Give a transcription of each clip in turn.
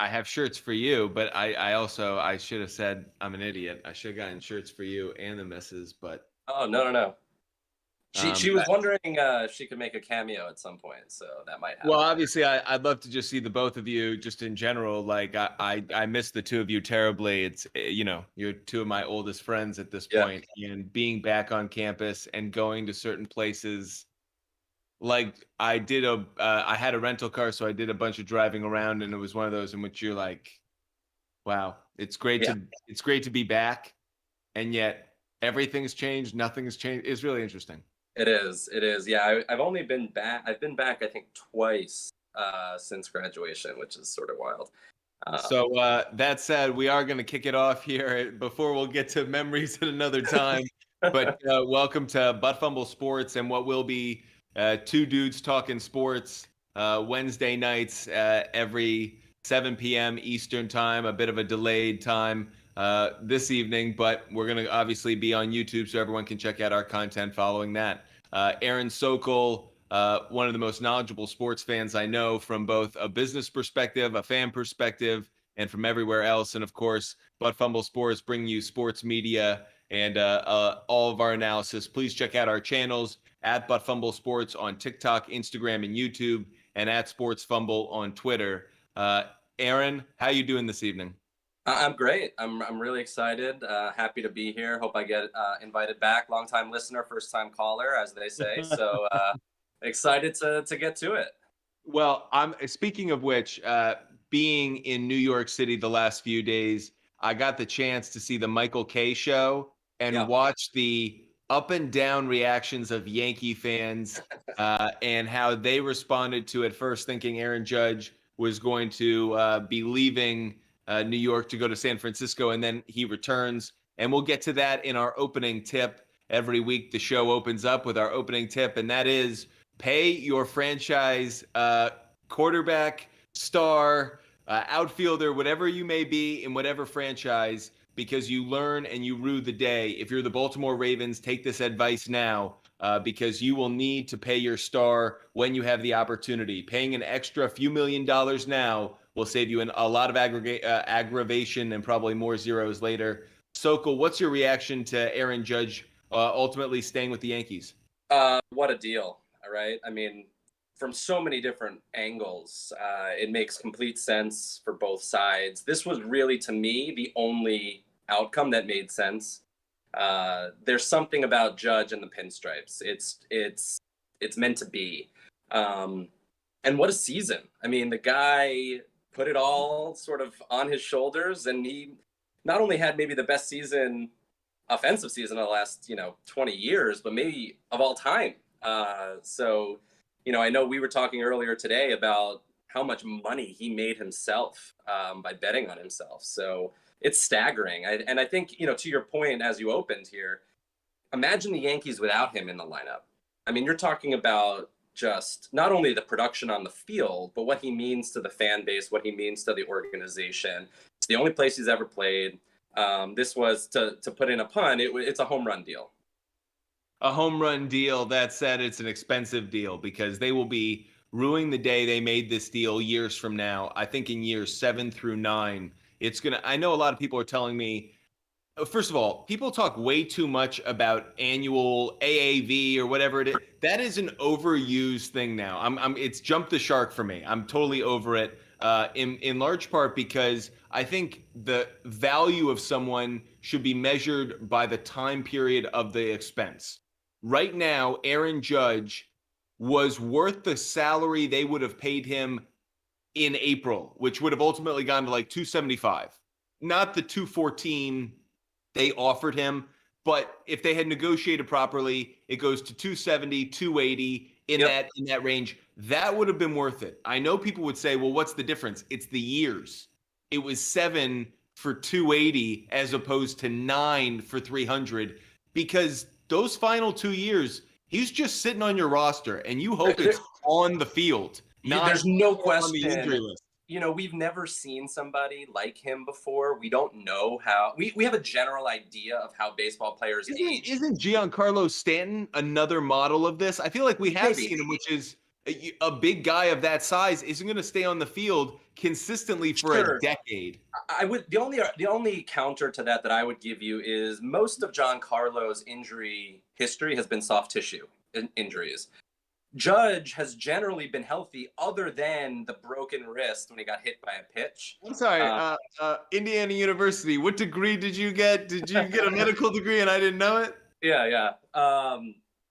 I have shirts for you, but I should have said I'm an idiot. I should have gotten shirts for you and the missus, but Oh, no, no, no. She was but wondering if she could make a cameo at some point, so that might well, happen. obviously, I'd love to just see the both of you, just in general. Like, I miss the two of you terribly. It's you're two of my oldest friends at this Yeah. point, and being back on campus and going to certain places. Like, I had a rental car, so I did a bunch of driving around, and it was one of those in which you're like, wow, Yeah. it's great to be back, and yet everything's changed, nothing's changed. It's really interesting. It is. It is. Yeah, I've only been back. I've been back, I think, twice since graduation, which is sort of wild. Um, So that said, we are going to kick it off here before we'll get to memories at another time. But welcome to Butt Fumble Sports and what will be two dudes talking sports Wednesday nights every 7 p.m. Eastern time, a bit of a delayed time this evening, but we're going to obviously be on YouTube so everyone can check out our content following that. Aaron Sokol, one of the most knowledgeable sports fans I know from both a business perspective, a fan perspective, and from everywhere else. And of course, Butt Fumble Sports bring you sports media and all of our analysis. Please check out our channels at Butt Fumble Sports on TikTok, Instagram, and YouTube, and at Sports Fumble on Twitter. Aaron, how you doing this evening? I'm great. I'm really excited. Happy to be here. Hope I get invited back. Long time listener, first time caller, as they say. So excited to get to it. Well, I'm speaking of which, being in New York City the last few days, I got the chance to see the Michael Kay show and Yeah. watch the up and down reactions of Yankee fans and how they responded to at first thinking Aaron Judge was going to be leaving New York to go to San Francisco, and then he returns. And we'll get to that in our opening tip. Every week, the show opens up with our opening tip, and that is pay your franchise quarterback, star, outfielder, whatever you may be in whatever franchise, because you learn and you rue the day. If you're the Baltimore Ravens, take this advice now because you will need to pay your star when you have the opportunity. Paying an extra few $1,000,000 now will save you a lot of aggravation and probably more zeros later. Sokol, what's your reaction to Aaron Judge ultimately staying with the Yankees? What a deal. All right. I mean, from so many different angles, it makes complete sense for both sides. This was really, to me, the only outcome that made sense. There's something about Judge and the pinstripes. It's meant to be. And what a season. I mean, the guy put it all sort of on his shoulders, and he not only had maybe the best offensive season of the last 20 years, but maybe of all time. So I know we were talking earlier today about how much money he made himself by betting on himself. So it's staggering. And I think, to your point, as you opened here, imagine the Yankees without him in the lineup. I mean, you're talking about just not only the production on the field, but what he means to the fan base, what he means to the organization. It's the only place he's ever played. This was, to put in a pun, it's a home run deal. A home run deal. That said, it's an expensive deal because they will be ruining the day they made this deal years from now. I think in years 7 through 9, I know a lot of people are telling me, first of all, people talk way too much about annual AAV or whatever it is. That is an overused thing now. It's jumped the shark for me. I'm totally over it. In large part because I think the value of someone should be measured by the time period of the expense. Right now, Aaron Judge was worth the salary they would have paid him in April, which would have ultimately gone to like 275, not the 214 they offered him. But if they had negotiated properly, it goes to 270, 280 in that range. That would have been worth it. I know people would say, well, what's the difference? It's the years. It was 7 for 280 as opposed to 9 for 300 because those final 2 years, he's just sitting on your roster and you hope it's on the field. There's no question. On the injury list. We've never seen somebody like him before. We don't know how. We have a general idea of how baseball players age. Isn't Giancarlo Stanton another model of this? I feel like we have Maybe. seen him, which is A big guy of that size isn't going to stay on the field consistently for a Sure. decade. I would the only counter to that I would give you is most of Giancarlo's injury history has been soft tissue injuries. Judge has generally been healthy, other than the broken wrist when he got hit by a pitch. I'm sorry, Indiana University. What degree did you get? Did you get a medical degree and I didn't know it? Yeah.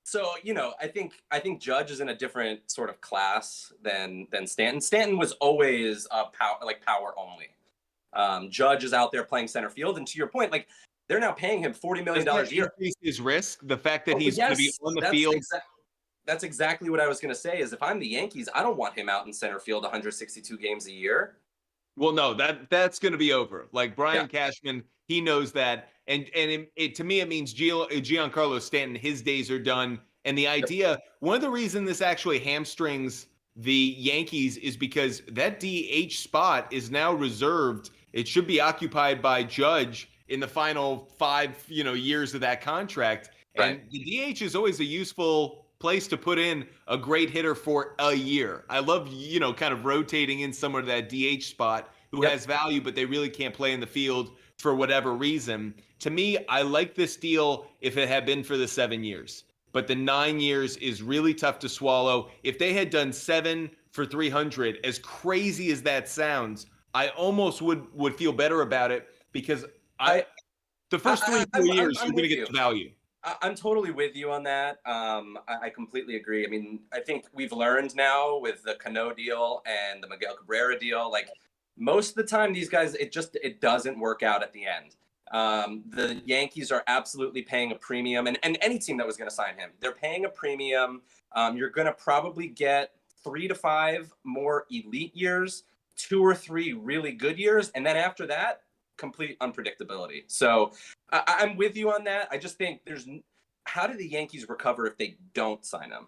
So I think Judge is in a different sort of class than Stanton. Stanton was always power only. Judge is out there playing center field, and to your point, like they're now paying him $40 million a year. Increase his risk. The fact that Oh, he's going to be on the field. That's exactly what I was going to say. Is if I'm the Yankees, I don't want him out in center field 162 games a year. Well, no, that's going to be over. Like Brian Cashman, he knows that, and to me, it means Giancarlo Stanton, his days are done. And the idea, one of the reasons this actually hamstrings the Yankees is because that DH spot is now reserved. It should be occupied by Judge in the final 5, years of that contract. Right. And the DH is always a useful place to put in a great hitter for a year. I love, kind of rotating in someone to that DH spot who has value, but they really can't play in the field for whatever reason. To me, I like this deal if it had been for the 7 years. But the 9 years is really tough to swallow. If they had done 7 for 300, as crazy as that sounds, I almost would feel better about it because the first 3 or 4 years, you're going to get the value. I'm totally with you on that. I completely agree. I mean, I think we've learned now with the Cano deal and the Miguel Cabrera deal, like most of the time these guys, it doesn't work out at the end. The Yankees are absolutely paying a premium, and any team that was going to sign him, they're paying a premium. You're going to probably get 3 to 5 more elite years, 2 or 3 really good years, and then after that, complete unpredictability. So I'm with you on that. I just think how do the Yankees recover if they don't sign him?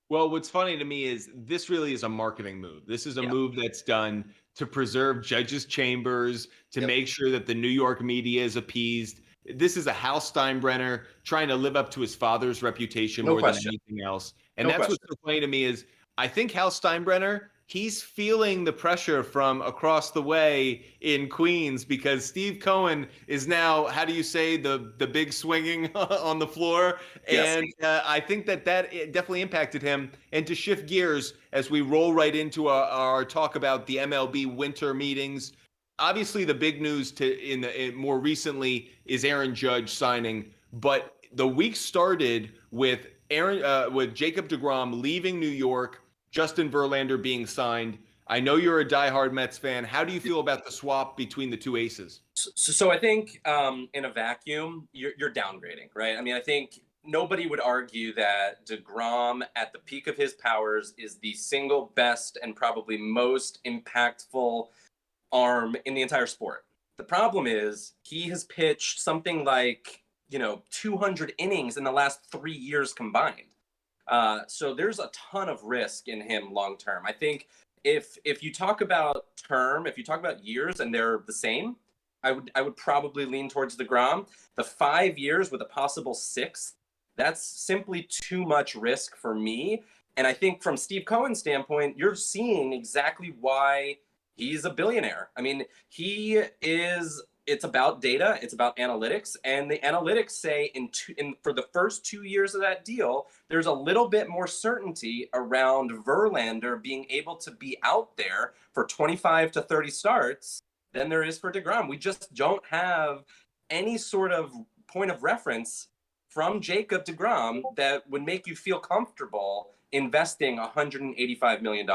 Well, what's funny to me is this really is a marketing move. This is a move that's done to preserve Judge's chambers, to make sure that the New York media is appeased. This is a Hal Steinbrenner trying to live up to his father's reputation more than anything else. And that's what's so funny to me is I think Hal Steinbrenner, he's feeling the pressure from across the way in Queens because Steve Cohen is now, how do you say, the big swinging on the floor? Yes. And I think that definitely impacted him. And to shift gears as we roll right into our talk about the MLB winter meetings, obviously the big news more recently is Aaron Judge signing. But the week started with Jacob deGrom leaving New York, Justin Verlander being signed. I know you're a diehard Mets fan. How do you feel about the swap between the two aces? So I think in a vacuum, you're downgrading, right? I mean, I think nobody would argue that deGrom at the peak of his powers is the single best and probably most impactful arm in the entire sport. The problem is he has pitched something like, 200 innings in the last 3 years combined. So there's a ton of risk in him long term. I think if you talk about term, if you talk about years and they're the same, I would probably lean towards deGrom. The 5 years with a possible 6th, that's simply too much risk for me. And I think from Steve Cohen's standpoint, you're seeing exactly why he's a billionaire. I mean, it's about data, it's about analytics, and the analytics say for the first 2 years of that deal, there's a little bit more certainty around Verlander being able to be out there for 25 to 30 starts than there is for deGrom. We just don't have any sort of point of reference from Jacob deGrom that would make you feel comfortable investing $185 million.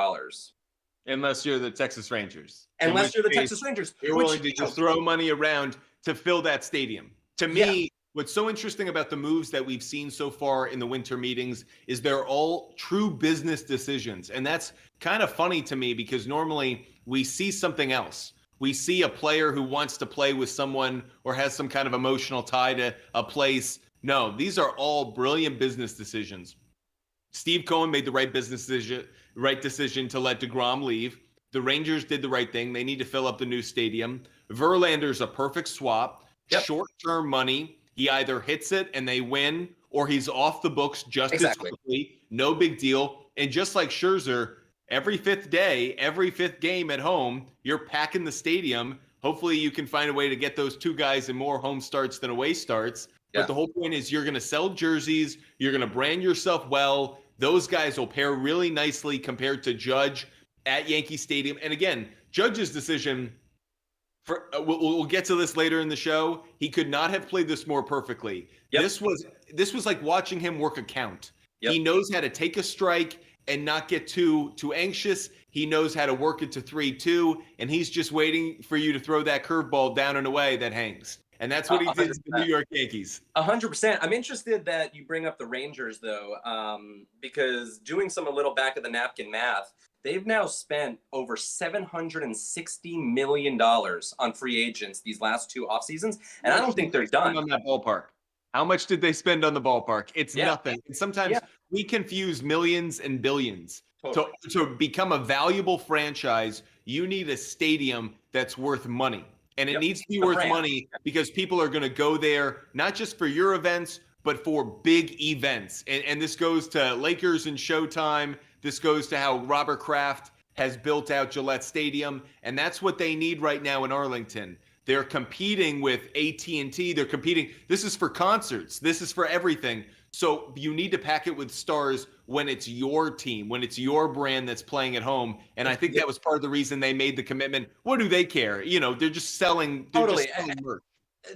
Unless you're the Texas Rangers. Unless you're the Texas Rangers. You're willing to just throw money around to fill that stadium. To me, what's so interesting about the moves that we've seen so far in the winter meetings is they're all true business decisions. And that's kind of funny to me because normally we see something else. We see a player who wants to play with someone or has some kind of emotional tie to a place. No, these are all brilliant business decisions. Steve Cohen made the right decision to let deGrom leave. The Rangers did the right thing. They need to fill up the new stadium. Verlander's a perfect swap. Short-term money. He either hits it and they win, or he's off the books just as quickly. No big deal. And just like Scherzer, every fifth day, every fifth game at home, you're packing the stadium. Hopefully you can find a way to get those two guys in more home starts than away starts. Yeah. But the whole point is you're going to sell jerseys. You're going to brand yourself well. Those guys will pair really nicely compared to Judge at Yankee Stadium. And again, Judge's decision we'll get to this later in the show. He could not have played this more perfectly. Yep. This was like watching him work a count. Yep. He knows how to take a strike and not get too anxious. He knows how to work it to 3-2, and he's just waiting for you to throw that curveball down and away that hangs. And that's what he did to the New York Yankees. 100%. I'm interested that you bring up the Rangers, though, because doing a little back of the napkin math, they've now spent over $760 million on free agents these last two off seasons, and I don't think they're done. On that ballpark. How much did they spend on the ballpark? It's nothing. And sometimes we confuse millions and billions. Totally. So to become a valuable franchise, you need a stadium that's worth money. And it needs to be worth money because people are going to go there, not just for your events, but for big events. And this goes to Lakers and Showtime. This goes to how Robert Kraft has built out Gillette Stadium. And that's what they need right now in Arlington. They're competing with AT&T. They're competing. This is for concerts. This is for everything. So you need to pack it with stars when it's your team, when it's your brand that's playing at home. And I think that was part of the reason they made the commitment. What do they care? You know, they're just selling. Totally. Just selling merch.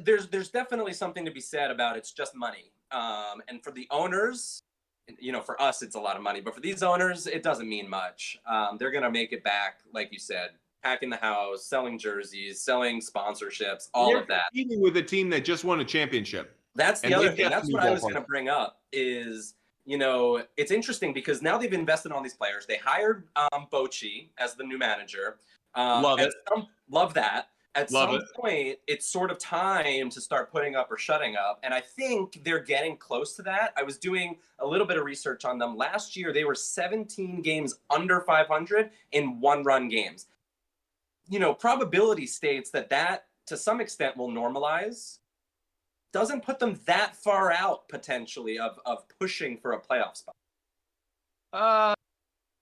There's definitely something to be said about it's just money. And for the owners, you know, for us, it's a lot of money. But for these owners, it doesn't mean much. They're going to make it back, like you said, packing the house, selling jerseys, selling sponsorships, all of that. Competing with a team that just won a championship. That's the other thing. That's what I was going to bring up is, you know, it's interesting because now they've invested on these players. They hired Bochy as the new manager. Love it. Love that. At some it. point, it's sort of time to start putting up or shutting up. And I think they're getting close to that. I was doing a little bit of research on them. Last year, they were 17 games under 500 in one-run games. You know, probability states that to some extent will normalize. Doesn't put them that far out potentially of pushing for a playoff spot.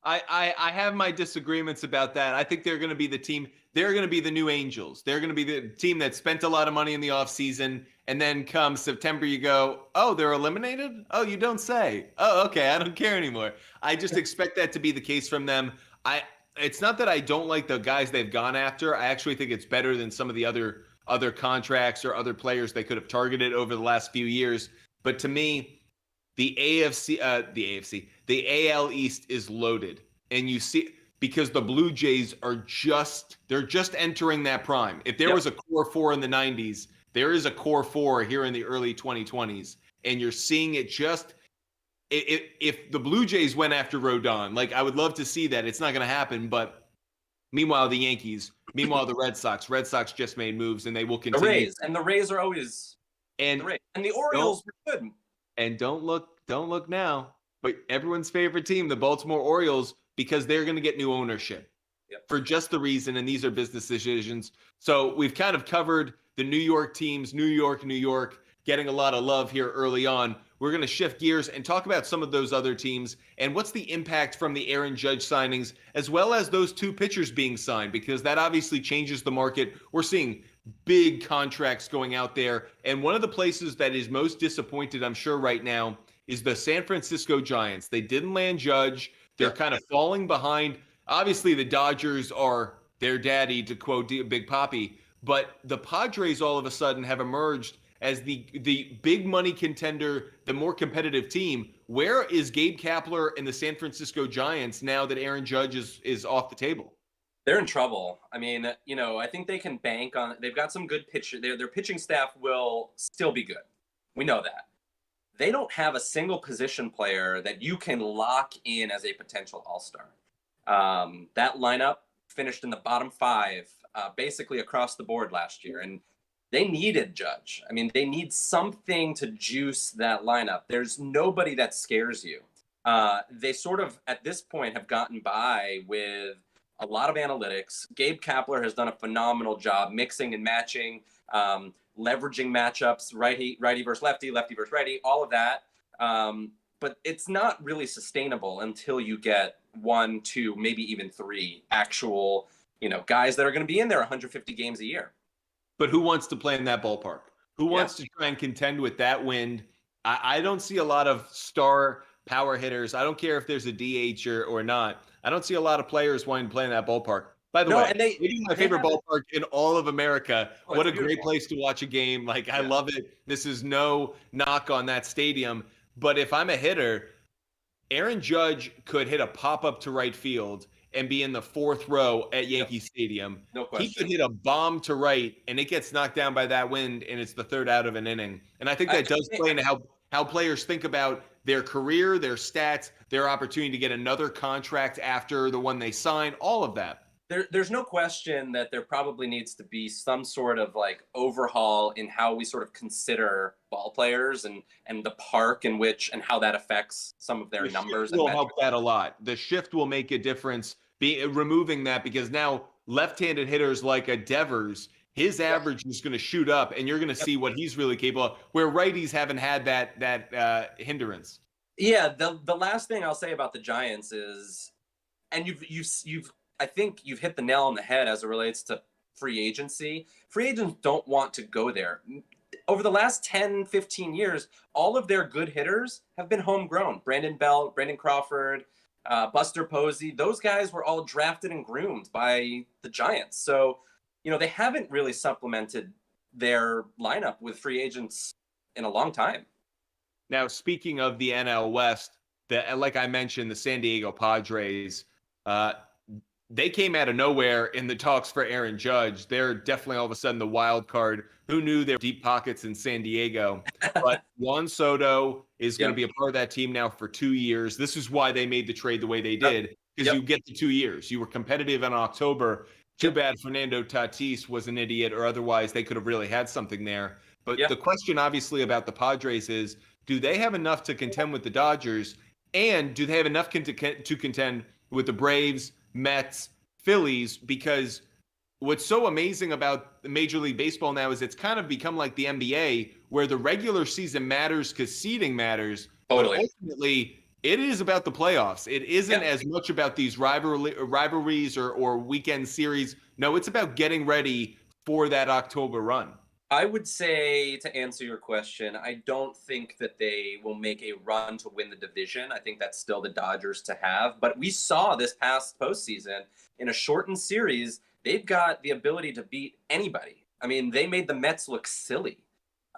I have my disagreements about that. I think they're going to be the team. They're going to be the new Angels. They're going to be the team that spent a lot of money in the offseason, and then come September, you go, oh, they're eliminated? Oh, you don't say. Oh, okay, I don't care anymore. I just expect that to be the case from them. It's not that I don't like the guys they've gone after. I actually think it's better than some of the other contracts or other players they could have targeted over the last few years. But to me, the AL East is loaded. And you see, because the Blue Jays they're just entering that prime. If there was a core four in the 90s, there is a core four here in the early 2020s. And you're seeing it just, if the Blue Jays went after Rodon, like I would love to see that. It's not going to happen. But meanwhile, the Yankees, the Red Sox just made moves and they will continue. The Rays are always and the Orioles were good. And don't look now, but everyone's favorite team, the Baltimore Orioles, because they're going to get new ownership for just the reason, and these are business decisions. So we've kind of covered the New York teams, New York, getting a lot of love here early on. We're going to shift gears and talk about some of those other teams and what's the impact from the Aaron Judge signings, as well as those two pitchers being signed, because that obviously changes the market. We're seeing big contracts going out there. And one of the places that is most disappointed, I'm sure right now, is the San Francisco Giants. They didn't land Judge. They're kind of falling behind. Obviously, the Dodgers are their daddy, to quote Big Papi. But the Padres all of a sudden have emerged as the big money contender, the more competitive team. Where is Gabe Kapler and the San Francisco Giants now that Aaron Judge is off the table? They're in trouble. I mean, you know, I think they can bank on, they've got some good pitchers. Their pitching staff will still be good. We know that. They don't have a single position player that you can lock in as a potential all-star. That lineup finished in the bottom five, basically across the board last year. And they needed Judge. I mean, they need something to juice that lineup. There's nobody that scares you. They sort of, at this point, have gotten by with a lot of analytics. Gabe Kapler has done a phenomenal job mixing and matching, leveraging matchups, righty versus lefty, lefty versus righty, all of that. but it's not really sustainable until you get 1, 2, maybe even 3 actual, guys that are going to be in there 150 games a year. But who wants to play in that ballpark? Who Yeah. wants to try and contend with that wind? I don't see a lot of star power hitters. I don't care if there's a DH or not. I don't see a lot of players wanting to play in that ballpark. By the No, way, and it is my favorite ballpark in all of America. Oh, What it's a great beautiful. place to watch a game. Like, I Yeah. love it. This is no knock on that stadium. But if I'm a hitter, Aaron Judge could hit a pop-up to right field and be in the 4th row at Yankee Stadium. No He question. could hit a bomb to right, and it gets knocked down by that wind, and it's the 3rd out of an inning. And I think that does play into how players think about their career, their stats, their opportunity to get another contract after the one they sign, all of that. There's no question that there probably needs to be some sort of like overhaul in how we sort of consider ball players and the park in which and how that affects some of their numbers. Will help that a lot. The shift will make a difference. Removing that, because now left-handed hitters like a Devers, his average is going to shoot up, and you're going to see what he's really capable of. Where righties haven't had that hindrance. Yeah, the last thing I'll say about the Giants is, and you've I think you've hit the nail on the head as it relates to free agency. Free agents don't want to go there. Over the last 10, 15 years, all of their good hitters have been homegrown. Brandon Belt, Brandon Crawford, Buster Posey, those guys were all drafted and groomed by the Giants. So, they haven't really supplemented their lineup with free agents in a long time. Now, speaking of the NL West, like I mentioned, the San Diego Padres, they came out of nowhere in the talks for Aaron Judge. They're definitely all of a sudden the wild card. Who knew there were deep pockets in San Diego? But Juan Soto is going to be a part of that team now for 2 years. This is why they made the trade the way they did, because you get the 2 years. You were competitive in October. Too bad Fernando Tatis was an idiot, or otherwise they could have really had something there. But the question obviously about the Padres is, do they have enough to contend with the Dodgers? And do they have enough to contend with the Braves, Mets, Phillies? Because what's so amazing about Major League Baseball now is it's kind of become like the NBA, where the regular season matters because seeding matters. Totally. But ultimately, it is about the playoffs. It isn't as much about these rivalries or weekend series. No, it's about getting ready for that October run. I would say, to answer your question, I don't think that they will make a run to win the division. I think that's still the Dodgers to have. But we saw this past postseason, in a shortened series, they've got the ability to beat anybody. I mean, they made the Mets look silly.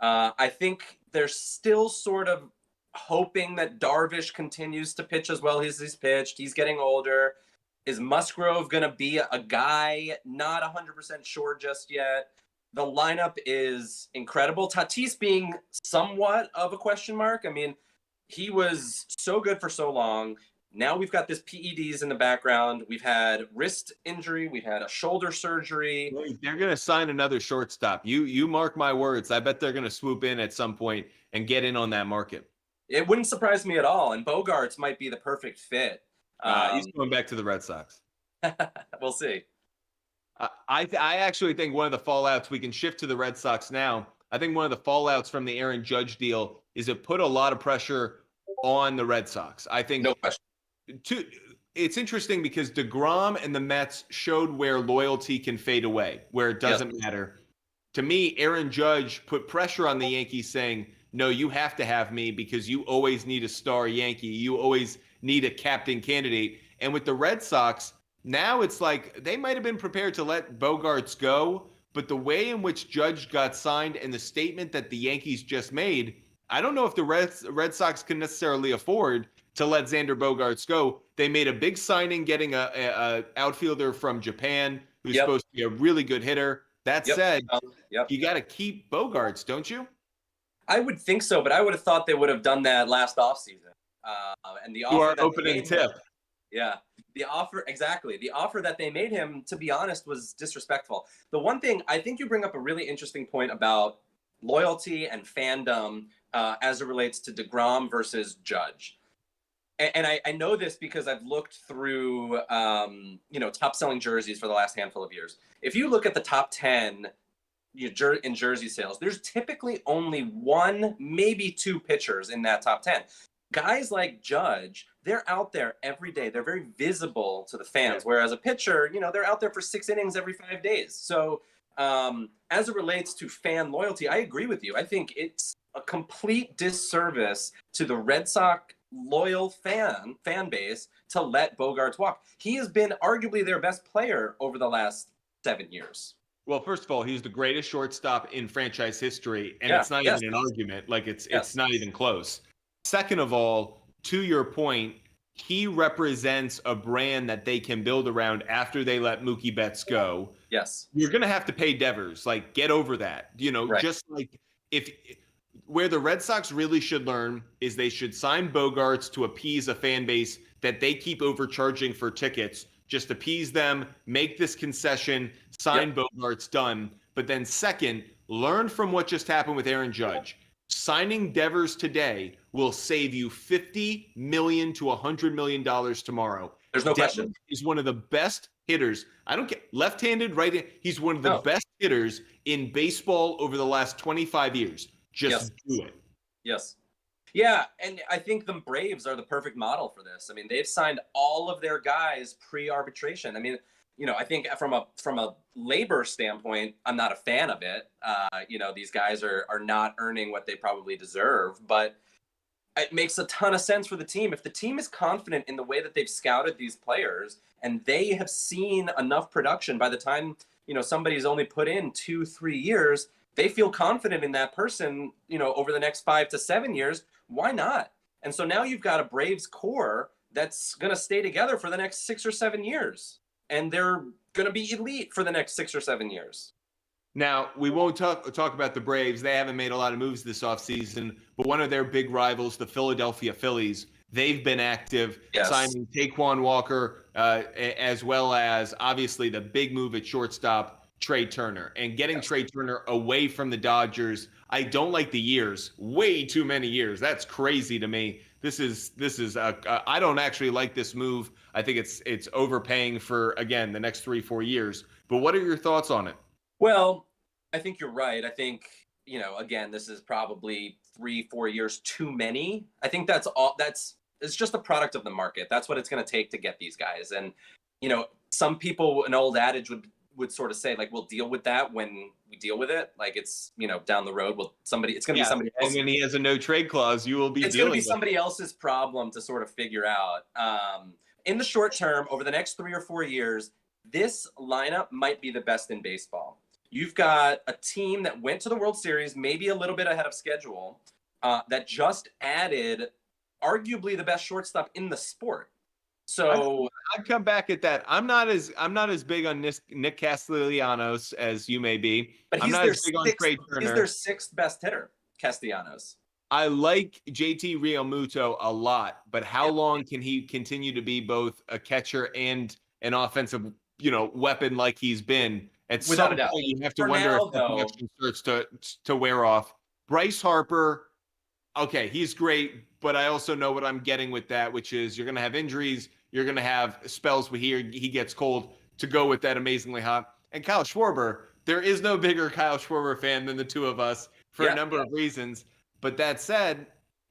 I think they're still sort of hoping that Darvish continues to pitch as well as he's pitched. He's getting older. Is Musgrove going to be a guy? Not 100% sure just yet. The lineup is incredible. Tatis being somewhat of a question mark. I mean, he was so good for so long. Now we've got this PEDs in the background. We've had wrist injury. We've had a shoulder surgery. They're going to sign another shortstop. You mark my words. I bet they're going to swoop in at some point and get in on that market. It wouldn't surprise me at all. And Bogarts might be the perfect fit. He's going back to the Red Sox. We'll see. I actually think one of the fallouts, we can shift to the Red Sox now. I think one of the fallouts from the Aaron Judge deal is it put a lot of pressure on the Red Sox. I think no question. It's interesting because DeGrom and the Mets showed where loyalty can fade away, where it doesn't matter. To me, Aaron Judge put pressure on the Yankees saying, no, you have to have me because you always need a star Yankee. You always need a captain candidate. And with the Red Sox, now it's like they might have been prepared to let Bogarts go, but the way in which Judge got signed and the statement that the Yankees just made, I don't know if the Red Sox can necessarily afford to let Xander Bogarts go. They made a big signing getting a outfielder from Japan who's supposed to be a really good hitter. That said, you got to keep Bogarts, don't you? I would think so, but I would have thought they would have done that last offseason. And the offer opening tip. The offer that they made him, to be honest, was disrespectful. The one thing, I think you bring up a really interesting point about loyalty and fandom as it relates to DeGrom versus Judge. And I know this because I've looked through, top selling jerseys for the last handful of years. If you look at the top 10 in jersey sales, there's typically only one, maybe two pitchers in that top 10. guys like Judge, they're out there every day. They're very visible to the fans. Whereas a pitcher, they're out there for 6 innings every 5 days. So as it relates to fan loyalty, I agree with you. I think it's a complete disservice to the Red Sox loyal fan base to let Bogaerts walk. He has been arguably their best player over the last 7 years. Well, first of all, he's the greatest shortstop in franchise history, and it's not even an argument. Like it's not even close. Second of all, to your point, he represents a brand that they can build around after they let Mookie Betts go. Yes. You're going to have to pay Devers. Like, get over that. Right. Just like where the Red Sox really should learn is they should sign Bogaerts to appease a fan base that they keep overcharging for tickets. Just appease them, make this concession, sign Bogaerts, done. But then second, learn from what just happened with Aaron Judge. Signing Devers today will save you $50 million to $100 million tomorrow. There's no Devers question. He's one of the best hitters. I don't care, left-handed, right? He's one of the best hitters in baseball over the last 25 years. Just do it. Yes. Yeah, and I think the Braves are the perfect model for this. I mean, they've signed all of their guys pre-arbitration. I mean, I think from a labor standpoint, I'm not a fan of it. These guys are not earning what they probably deserve, but it makes a ton of sense for the team. If the team is confident in the way that they've scouted these players and they have seen enough production by the time, somebody's only put in 2-3 years, they feel confident in that person, over the next 5 to 7 years. Why not? And so now you've got a Braves core that's going to stay together for the next 6 or 7 years. And they're going to be elite for the next 6 or 7 years. Now, we won't talk about the Braves. They haven't made a lot of moves this offseason, but one of their big rivals, the Philadelphia Phillies, they've been active, signing Taquan Walker, as well as, obviously, the big move at shortstop, Trey Turner, and getting Trey Turner away from the Dodgers. I don't like the years, way too many years. That's crazy to me. This is I don't actually like this move. I think it's overpaying for, again, the next 3-4 years. But what are your thoughts on it? Well, I think you're right. I think, again, this is probably 3-4 years too many. I think it's just a product of the market. That's what it's going to take to get these guys. And, some people, an old adage would sort of say, like, we'll deal with that when we deal with it. Like, it's, down the road, it's going to be somebody else. And when he has a no trade clause, you will be it's going to be somebody else's problem to sort of figure out. In the short term, over the next 3 or 4 years, this lineup might be the best in baseball. You've got a team that went to the World Series, maybe a little bit ahead of schedule, that just added arguably the best shortstop in the sport. So I'd come back at that. I'm not as big on Nick Castellanos as you may be. But I'm not as big on Trey Turner. He's their 6th best hitter, Castellanos. I like JT Realmuto a lot, but how long can he continue to be both a catcher and an offensive, weapon like he's been? At some point, you have to wonder if the production starts to wear off. Bryce Harper, okay, he's great, but I also know what I'm getting with that, which is you're going to have injuries. You're going to have spells where he gets cold to go with that amazingly hot. And Kyle Schwarber, there is no bigger Kyle Schwarber fan than the two of us for a number of reasons. But that said,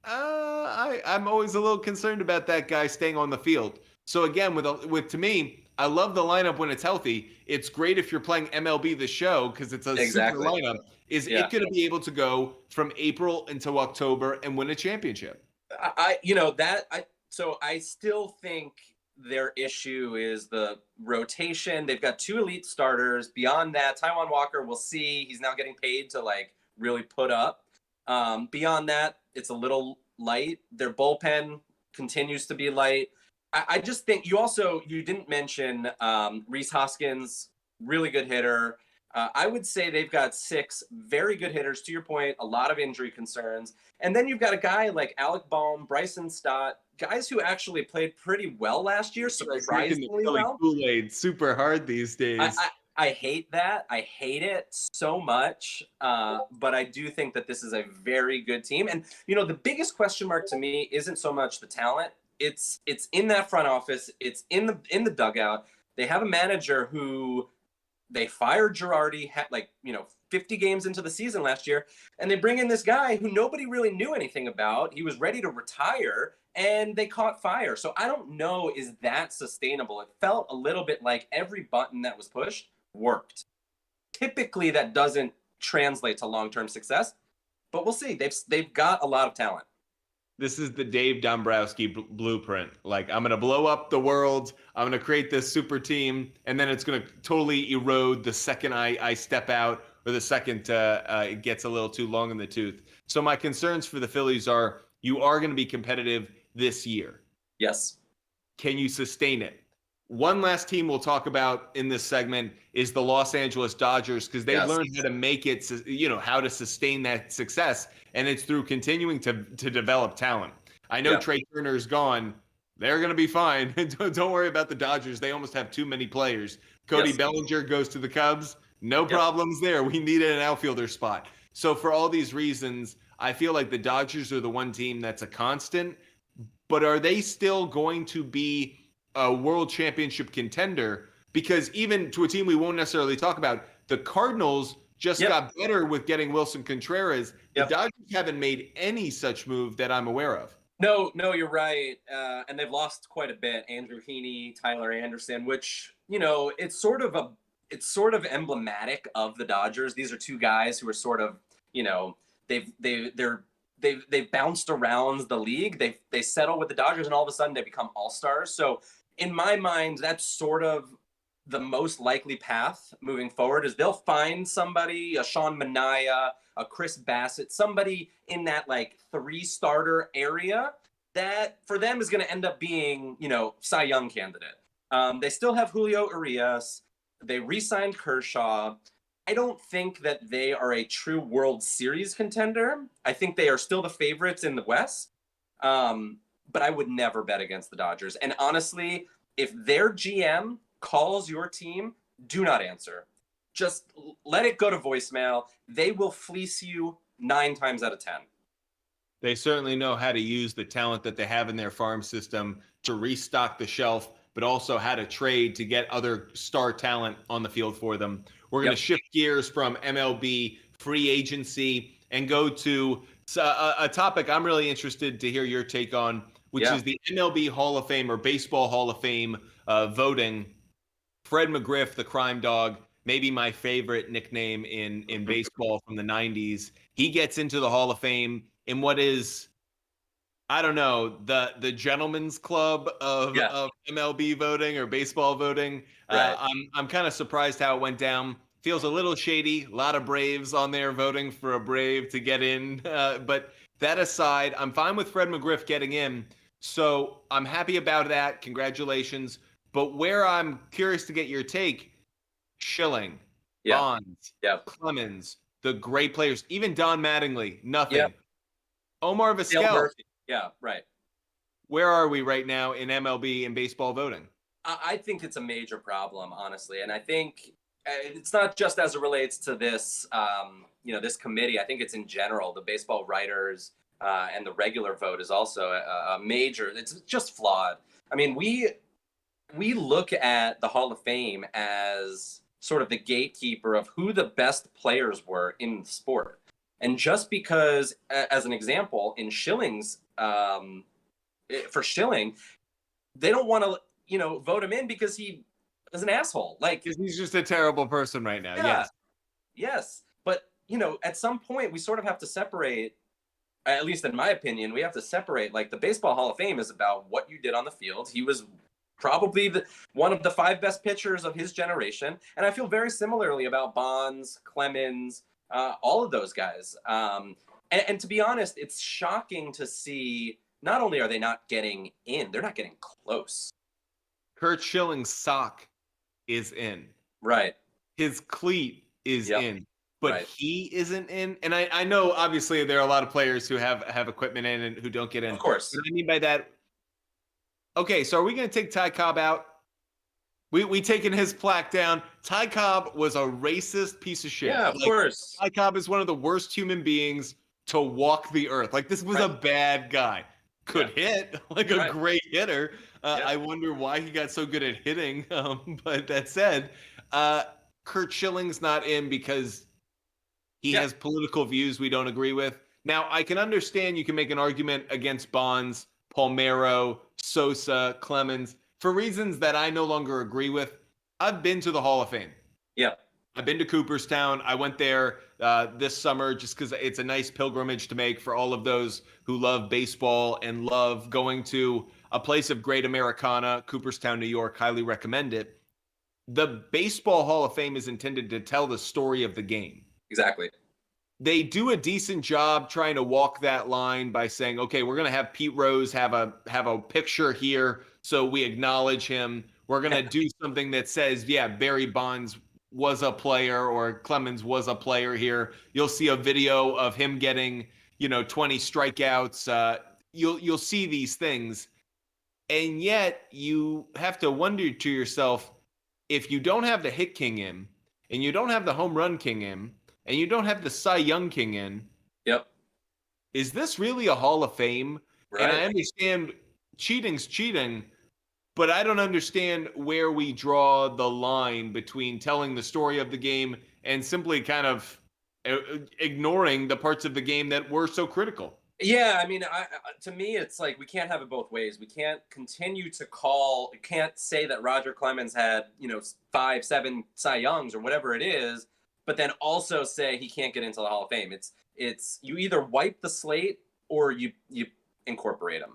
I'm always a little concerned about that guy staying on the field. So again, to me, I love the lineup when it's healthy. It's great if you're playing MLB The Show because it's a super lineup. Is it going to be able to go from April until October and win a championship? So I still think their issue is the rotation. They've got 2 elite starters. Beyond that, Taijuan Walker, we'll see. He's now getting paid to really put up. Beyond that, it's a little light. Their bullpen continues to be light. I just think you didn't mention Rhys Hoskins, really good hitter. I would say they've got 6 very good hitters. To your point, a lot of injury concerns. And then you've got a guy like Alec Bohm, Bryson Stott, guys who actually played pretty well last year, surprisingly well. Kool-Aid super hard these days. I hate that. I hate it so much. But I do think that this is a very good team. And, the biggest question mark to me isn't so much the talent. It's in that front office. It's in the dugout. They have a manager who They fired Girardi, had 50 games into the season last year, and they bring in this guy who nobody really knew anything about. He was ready to retire, and they caught fire. So I don't know, is that sustainable? It felt a little bit like every button that was pushed worked. Typically, that doesn't translate to long-term success, but we'll see. They've got a lot of talent. This is the Dave Dombrowski blueprint. Like, I'm going to blow up the world. I'm going to create this super team, and then it's going to totally erode the second I step out, or the second it gets a little too long in the tooth. So my concerns for the Phillies are, you are going to be competitive this year. Yes. Can you sustain it? One last team we'll talk about in this segment is the Los Angeles Dodgers, because they've learned how to make it, how to sustain that success. And it's through continuing to develop talent. I know Trey Turner's gone. They're going to be fine. Don't worry about the Dodgers. They almost have too many players. Cody Bellinger goes to the Cubs. No problems there. We needed an outfielder spot. So for all these reasons, I feel like the Dodgers are the one team that's a constant. But are they still going to be a world championship contender? Because even to a team we won't necessarily talk about, the Cardinals just got better with getting Wilson Contreras. The Dodgers haven't made any such move that I'm aware of. No, you're right. And they've lost quite a bit. Andrew Heaney, Tyler Anderson, which, it's sort of emblematic of the Dodgers. These are two guys who are sort of, they've bounced around the league. They settle with the Dodgers, and all of a sudden they become all-stars. So in my mind, that's sort of the most likely path moving forward, is they'll find somebody, a Sean Manaea, a Chris Bassett, somebody in that 3-starter area that for them is going to end up being, Cy Young candidate. They still have Julio Urias. They re-signed Kershaw. I don't think that they are a true World Series contender. I think they are still the favorites in the West. But I would never bet against the Dodgers. And honestly, if their GM calls your team, do not answer. Just let it go to voicemail. They will fleece you 9 times out of 10. They certainly know how to use the talent that they have in their farm system to restock the shelf, but also how to trade to get other star talent on the field for them. We're going to shift gears from MLB free agency and go to a topic I'm really interested to hear your take on, which is the MLB Hall of Fame, or Baseball Hall of Fame voting. Fred McGriff, the crime dog, maybe my favorite nickname in baseball from the 90s. He gets into the Hall of Fame in what is, I don't know, the gentleman's club of MLB voting or baseball voting. Right. I'm kind of surprised how it went down. Feels a little shady. A lot of Braves on there voting for a Brave to get in. But that aside, I'm fine with Fred McGriff getting in. So I'm happy about that. Congratulations. But where I'm curious to get your take, Schilling, Bonds, Clemens, the great players, even Don Mattingly, nothing. Omar Vizquel. Yeah, right. Where are we right now in MLB and baseball voting? I think it's a major problem, honestly. And I think it's not just as it relates to this, this committee. I think it's in general. The baseball writers and the regular vote is also a major. It's just flawed. I mean, we look at the Hall of Fame as sort of the gatekeeper of who the best players were in the sport. And just because, as an example, in Schilling's, for Schilling, they don't want to, vote him in because he is an asshole. Because he's just a terrible person right now. Yes. But, at some point we sort of have to separate, at least in my opinion, we have to separate, the Baseball Hall of Fame is about what you did on the field. He was probably one of the 5 best pitchers of his generation. And I feel very similarly about Bonds, Clemens, all of those guys. And to be honest, it's shocking to see, not only are they not getting in, they're not getting close. Curt Schilling's sock is in. Right. His cleat is in. But he isn't in. And I know, obviously, there are a lot of players who have equipment in and who don't get in. Of course. What I mean by that, okay, so are we going to take Ty Cobb out? We taking his plaque down. Ty Cobb was a racist piece of shit. Yeah, of course. Ty Cobb is one of the worst human beings to walk the earth. This was a bad guy. Could hit, a great hitter. I wonder why he got so good at hitting. But that said, Kurt Schilling's not in because he Yeah. has political views we don't agree with. Now, I can understand you can make an argument against Bonds, Palmeiro, Sosa, Clemens for reasons that I no longer agree with. I've been to the Hall of Fame. Yeah. I've been to Cooperstown. I went there this summer just because it's a nice pilgrimage to make for all of those who love baseball and love going to a place of great Americana, Cooperstown, New York. Highly recommend it. The Baseball Hall of Fame is intended to tell the story of the game. Exactly. They do a decent job trying to walk that line by saying, okay, we're going to have Pete Rose have a picture here so we acknowledge him. We're going to do something that says, yeah, Barry Bonds was a player or Clemens was a player here. You'll see a video of him getting, 20 strikeouts. You'll see these things. And yet you have to wonder to yourself, if you don't have the hit king in and you don't have the home run king in, and you don't have the Cy Young King in, Yep. is this really a Hall of Fame? Right. And I understand cheating's cheating, but I don't understand where we draw the line between telling the story of the game and simply kind of ignoring the parts of the game that were so critical. Yeah, I mean, to me, it's like we can't have it both ways. We can't continue to can't say that Roger Clemens had, 5, 7 Cy Youngs or whatever it is, but then also say he can't get into the Hall of Fame. It's you either wipe the slate or you incorporate him.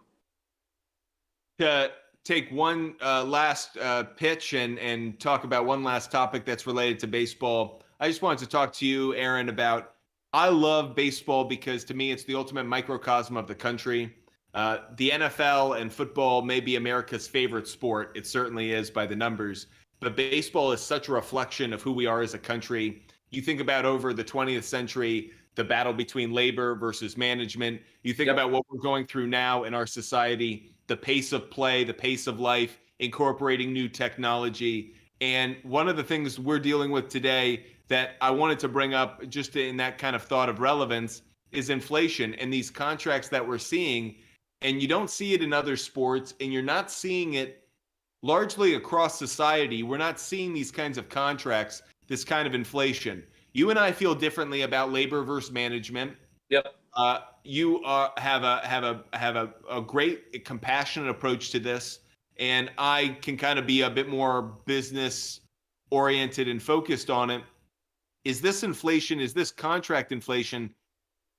To take one last pitch and talk about one last topic that's related to baseball, I just wanted to talk to you, Aaron, about I love baseball because to me it's the ultimate microcosm of the country. The NFL and football may be America's favorite sport. It certainly is by the numbers. But baseball is such a reflection of who we are as a country. You think about over the 20th century, the battle between labor versus management. You think about what we're going through now in our society, the pace of play, the pace of life, incorporating new technology. And one of the things we're dealing with today that I wanted to bring up just in that kind of thought of relevance is inflation and these contracts that we're seeing. And you don't see it in other sports, and you're not seeing it largely across society. We're not seeing these kinds of contracts, this kind of inflation. You and I feel differently about labor versus management. Yep. You have a great compassionate approach to this, and I can kind of be a bit more business oriented and focused on it. Is this inflation? Is this contract inflation?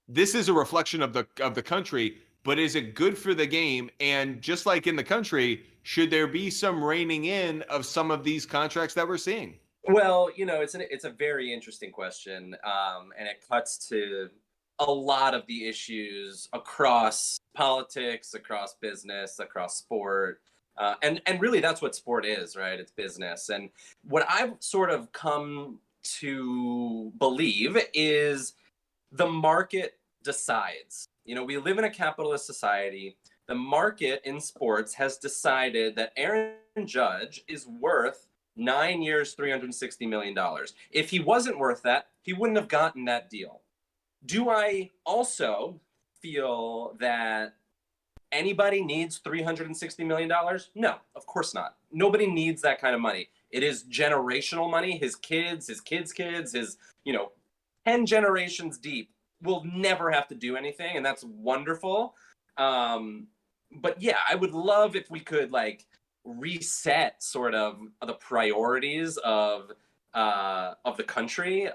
This is a reflection of the country, but is it good for the game? And just like in the country, should there be some reining in of some of these contracts that we're seeing? Well, it's a very interesting question, and it cuts to a lot of the issues across politics, across business, across sport, and really that's what sport is, right? It's business. And what I've sort of come to believe is the market decides. We live in a capitalist society. The market in sports has decided that Aaron Judge is worth 9 years, $360 million. If he wasn't worth that, he wouldn't have gotten that deal. Do I also feel that anybody needs $360 million? No, of course not. Nobody needs that kind of money. It is generational money. His kids, his kids' kids, 10 generations deep will never have to do anything, and that's wonderful. But yeah, I would love if we could reset sort of the priorities of the country.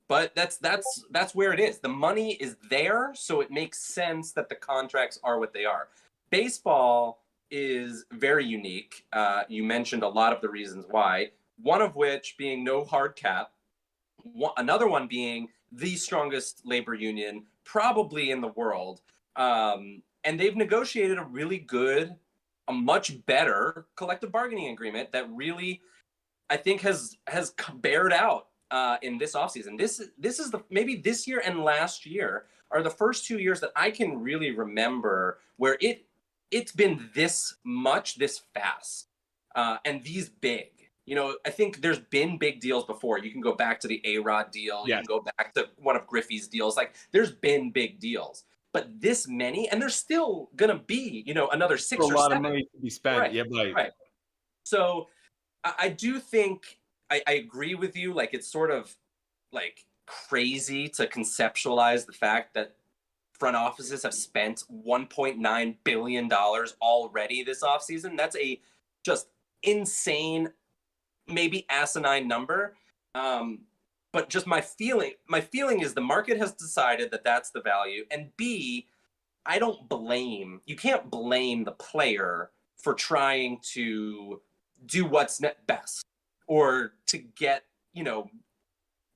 But that's where it is. The money is there, so it makes sense that the contracts are what they are. Baseball is very unique. You mentioned a lot of the reasons why, one of which being no hard cap, another one being the strongest labor union probably in the world. And they've negotiated a much better collective bargaining agreement that really, I think, has bared out in this offseason. This is maybe this year and last year are the first 2 years that I can really remember where it's been this fast, and these big. I think there's been big deals before. You can go back to the A-Rod deal. Yes. You can go back to one of Griffey's deals. There's been big deals. But this many, and there's still going to be, another 6 or 7. A lot of money to be spent. Right. Yeah, right. So I do think I agree with you. Like, it's sort of like crazy to conceptualize the fact that front offices have spent $1.9 billion already this offseason. That's a just insane, maybe asinine number. But just my feeling is the market has decided that that's the value. And B, you can't blame the player for trying to do what's best or to get,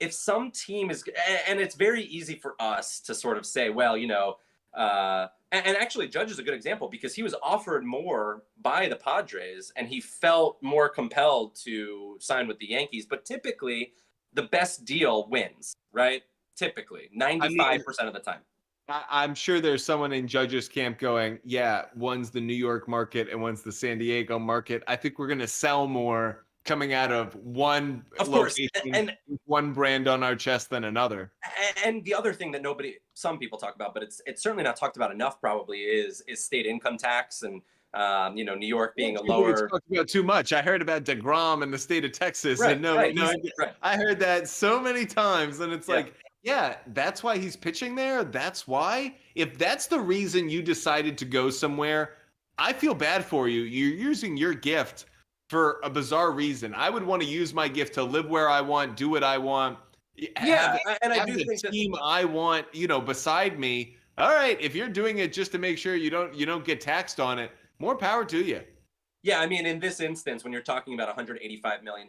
if some team is, and it's very easy for us to sort of say, well, and actually Judge is a good example because he was offered more by the Padres and he felt more compelled to sign with the Yankees. But typically, the best deal wins, right? Typically, 95% of the time. I'm sure there's someone in Judge's camp going, yeah, one's the New York market and one's the San Diego market. I think we're going to sell more coming out of one location, and one brand on our chest than another. And the other thing that some people talk about, but it's certainly not talked about enough probably is state income tax and, New York being a lower. Talked about too much. I heard about DeGrom in the state of Texas. Right, and right. I heard that so many times. And it's like, yeah, that's why he's pitching there. That's why. If that's the reason you decided to go somewhere, I feel bad for you. You're using your gift for a bizarre reason. I would want to use my gift to live where I want, do what I want. And I do think the team I want, beside me. All right, if you're doing it just to make sure you don't get taxed on it, more power to you. Yeah, I mean, in this instance, when you're talking about $185 million,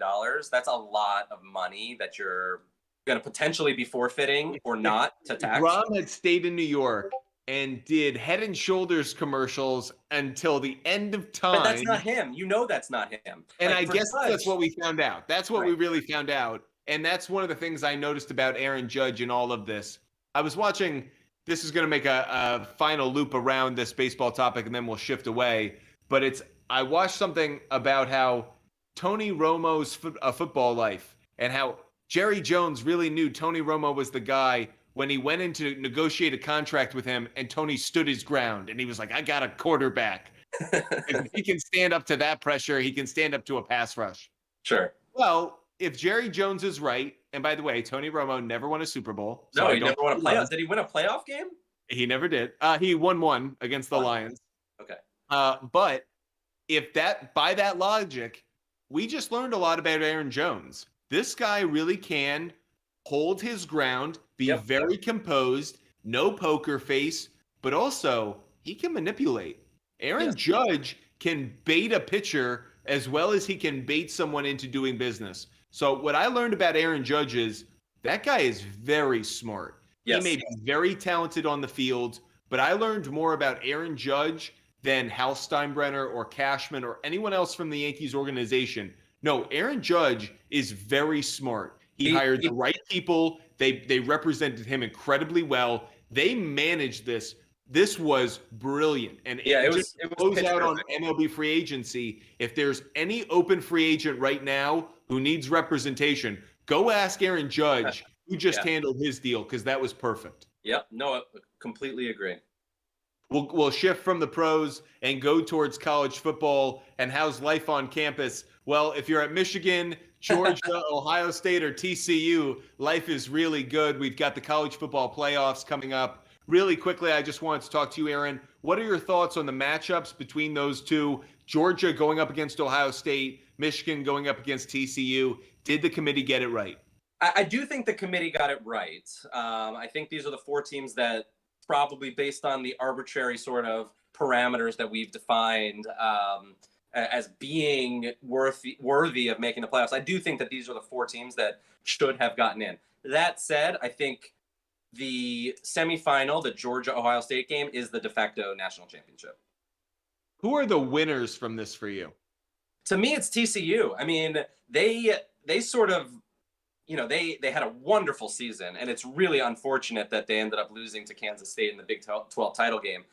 that's a lot of money that you're going to potentially be forfeiting or not to tax. Grom had stayed in New York and did Head and Shoulders commercials until the end of time. But that's not him. That's not him. And I guess that's what we found out. That's what we really found out. And that's one of the things I noticed about Aaron Judge in all of this. I was watching, this is going to make a final loop around this baseball topic and then we'll shift away. But I watched something about how Tony Romo's football life and how Jerry Jones really knew Tony Romo was the guy when he went in to negotiate a contract with him and Tony stood his ground and he was like, I got a quarterback. If he can stand up to that pressure, he can stand up to a pass rush. Sure. Well, if Jerry Jones is right, and by the way, Tony Romo never won a Super Bowl. So no, he never won a playoff. Did he win a playoff game? He never did. He won one against the Lions. Okay. But by that logic, we just learned a lot about Aaron Jones. This guy really can hold his ground, be very composed, no poker face, but also he can manipulate. Aaron Judge can bait a pitcher as well as he can bait someone into doing business. So what I learned about Aaron Judge is that guy is very smart. Yes. He may be very talented on the field, but I learned more about Aaron Judge than Hal Steinbrenner or Cashman or anyone else from the Yankees organization. No, Aaron Judge is very smart. He hired the right people. They represented him incredibly well. They managed this. This was brilliant. And it was close out on MLB Free Agency. If there's any open free agent right now who needs representation, go ask Aaron Judge who just handled his deal because that was perfect. Yep. No, I completely agree. We'll shift from the pros and go towards college football and how's life on campus. Well, if you're at Michigan, Georgia, Ohio State, or TCU, life is really good. We've got the college football playoffs coming up. Really quickly, I just wanted to talk to you, Aaron. What are your thoughts on the matchups between those two? Georgia going up against Ohio State, Michigan going up against TCU. Did the committee get it right? I do think the committee got it right. I think these are the four teams that probably based on the arbitrary sort of parameters that we've defined as being worthy of making the playoffs. I do think that these are the four teams that should have gotten in. That said, I think the semifinal, the Georgia-Ohio State game, is the de facto national championship. Who are the winners from this for you? To me, it's TCU. I mean, they sort of, they had a wonderful season, and it's really unfortunate that they ended up losing to Kansas State in the Big 12 title game.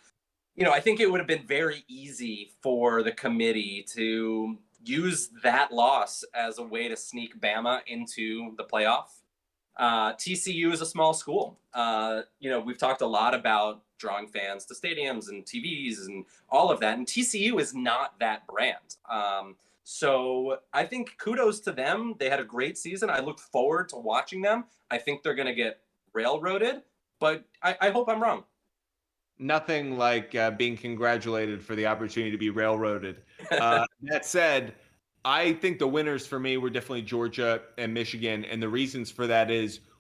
I think it would have been very easy for the committee to use that loss as a way to sneak Bama into the playoff. TCU is a small school. We've talked a lot about drawing fans to stadiums and TVs and all of that, and TCU is not that brand. So I think kudos to them. They had a great season. I look forward to watching them. I think they're going to get railroaded, but I hope I'm wrong. Nothing like being congratulated for the opportunity to be railroaded. That said, I think the winners for me were definitely Georgia and Michigan, and the reasons for that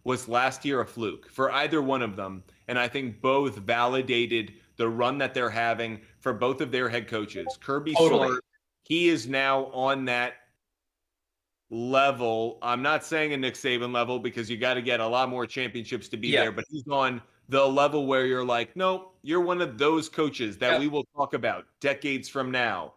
was last year a fluke for either one of them, and I think both validated the run that they're having for both of their head coaches. Kirby Totally. Smart, he is now on that level. I'm not saying a Nick Saban level because you got to get a lot more championships to be Yeah. there, but he's on the level where you're like, no, you're one of those coaches that Yeah. we will talk about decades from now.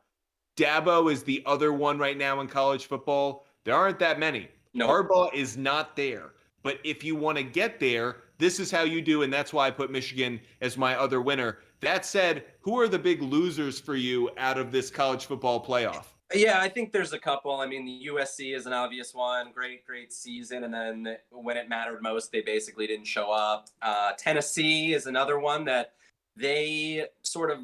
Dabo is the other one right now in college football. There aren't that many. No. Harbaugh is not there. But if you want to get there, this is how you do, and that's why I put Michigan as my other winner. That said, who are the big losers for you out of this college football playoff? Yeah, I think there's a couple. I mean, the USC is an obvious one. Great, great season. And then when it mattered most, they basically didn't show up. Tennessee is another one that they sort of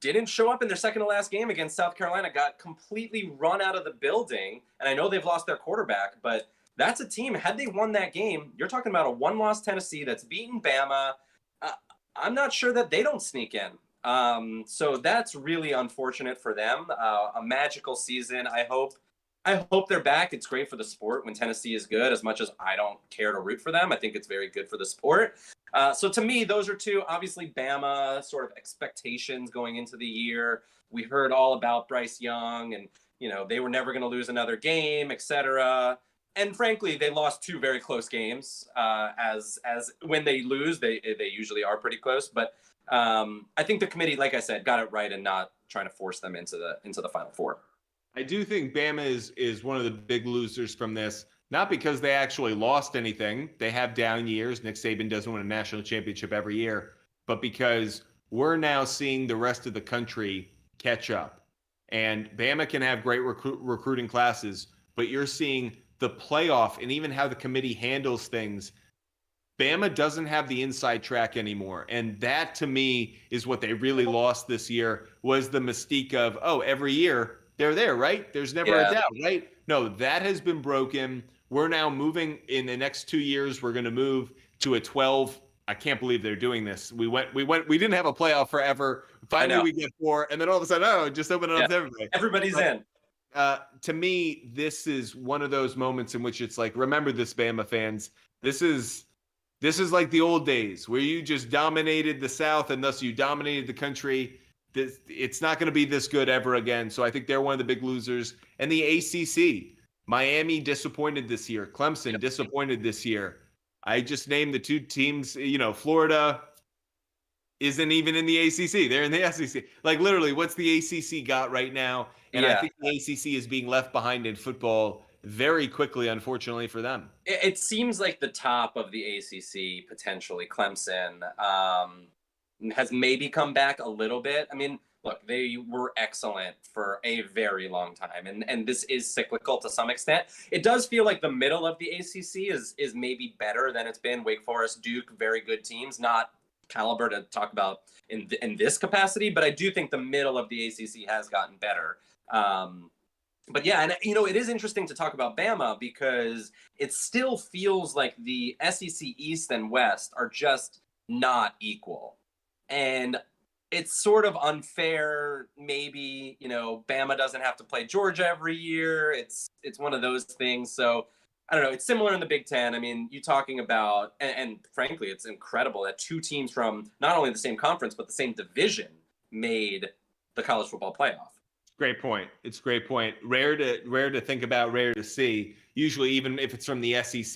didn't show up in their second to last game against South Carolina, got completely run out of the building. And I know they've lost their quarterback, but that's a team. Had they won that game, you're talking about a one-loss Tennessee that's beaten Bama. I'm not sure that they don't sneak in. So that's really unfortunate for them. A magical season. I hope they're back. It's great for the sport when Tennessee is good, as much as I don't care to root for them. I think it's very good for the sport. So to me, those are two. Obviously, Bama, sort of expectations going into the year. We heard all about Bryce Young and, they were never going to lose another game, etc. And frankly, they lost two very close games. As when they lose, they usually are pretty close. But I think the committee, like I said, got it right and not trying to force them into the Final Four. I do think Bama is one of the big losers from this, not because they actually lost anything. They have down years. Nick Saban doesn't win a national championship every year, but because we're now seeing the rest of the country catch up. And Bama can have great recruiting classes, but you're seeing the playoff and even how the committee handles things. Bama doesn't have the inside track anymore. And that, to me, is what they really lost this year, was the mystique of, every year they're there, right? There's never a doubt, right? No, that has been broken. We're now moving in the next 2 years. We're going to move to a 12. I can't believe they're doing this. We didn't have a playoff forever. Finally, we get 4. And then all of a sudden, just open it up to everybody. Everybody's in. To me, this is one of those moments in which it's like, remember this, Bama fans. This is like the old days where you just dominated the South and thus you dominated the country. It's not going to be this good ever again. So I think they're one of the big losers. And the ACC, Miami disappointed this year. Clemson disappointed this year. I just named the two teams. Florida isn't even in the ACC. They're in the SEC. Like, literally, what's the ACC got right now? And I think the ACC is being left behind in football very quickly, unfortunately for them. It seems like the top of the ACC, potentially Clemson, has maybe come back a little bit. I mean, look, they were excellent for a very long time, and this is cyclical to some extent. It does feel like the middle of the ACC is maybe better than it's been. Wake Forest, Duke, very good teams, not caliber to talk about in this capacity, but I do think the middle of the ACC has gotten better. But yeah, and it is interesting to talk about Bama because it still feels like the SEC East and West are just not equal. And it's sort of unfair. Maybe, Bama doesn't have to play Georgia every year. It's one of those things. So I don't know. It's similar in the Big Ten. I mean, you talking about, and frankly, it's incredible that two teams from not only the same conference, but the same division made the college football playoff. Great point. It's a great point. Rare to think about, rare to see. Usually, even if it's from the SEC,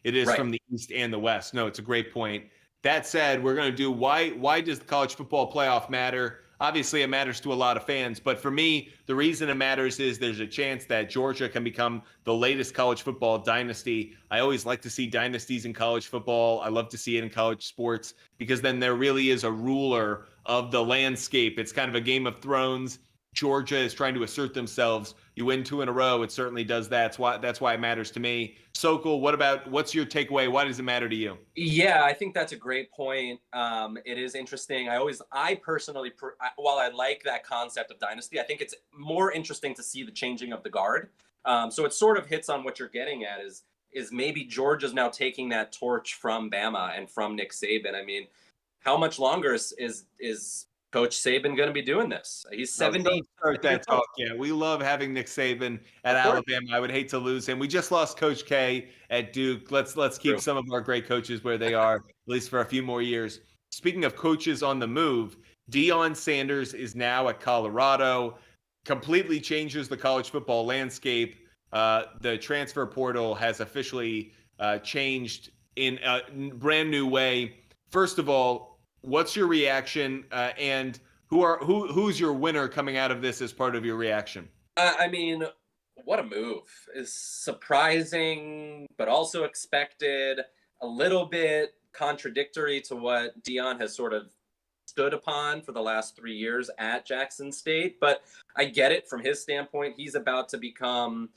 it is from the East and the West. No, it's a great point. That said, we're going to do why does the college football playoff matter? Obviously, it matters to a lot of fans. But for me, the reason it matters is there's a chance that Georgia can become the latest college football dynasty. I always like to see dynasties in college football. I love to see it in college sports because then there really is a ruler of the landscape. It's kind of a Game of Thrones. Georgia is trying to assert themselves. You win 2 in a row. It certainly does that. That's why it matters to me. Sokol, what's your takeaway? Why does it matter to you? Yeah, I think that's a great point. It is interesting. I personally, while I like that concept of dynasty, I think it's more interesting to see the changing of the guard. So it sort of hits on what you're getting at is maybe Georgia's now taking that torch from Bama and from Nick Saban. I mean, how much longer is Coach Saban going to be doing this? He's 70. Don't start that talk. Yeah, we love having Nick Saban at Alabama. I would hate to lose him. We just lost Coach K at Duke. Let's keep some of our great coaches where they are, at least for a few more years. Speaking of coaches on the move, Deion Sanders is now at Colorado. Completely changes the college football landscape. The transfer portal has officially changed in a brand new way. First of all, what's your reaction? And who's your winner coming out of this as part of your reaction? I mean, what a move. Is surprising, but also expected, a little bit contradictory to what Deion has sort of stood upon for the last 3 years at Jackson State. But I get it from his standpoint. He's about to become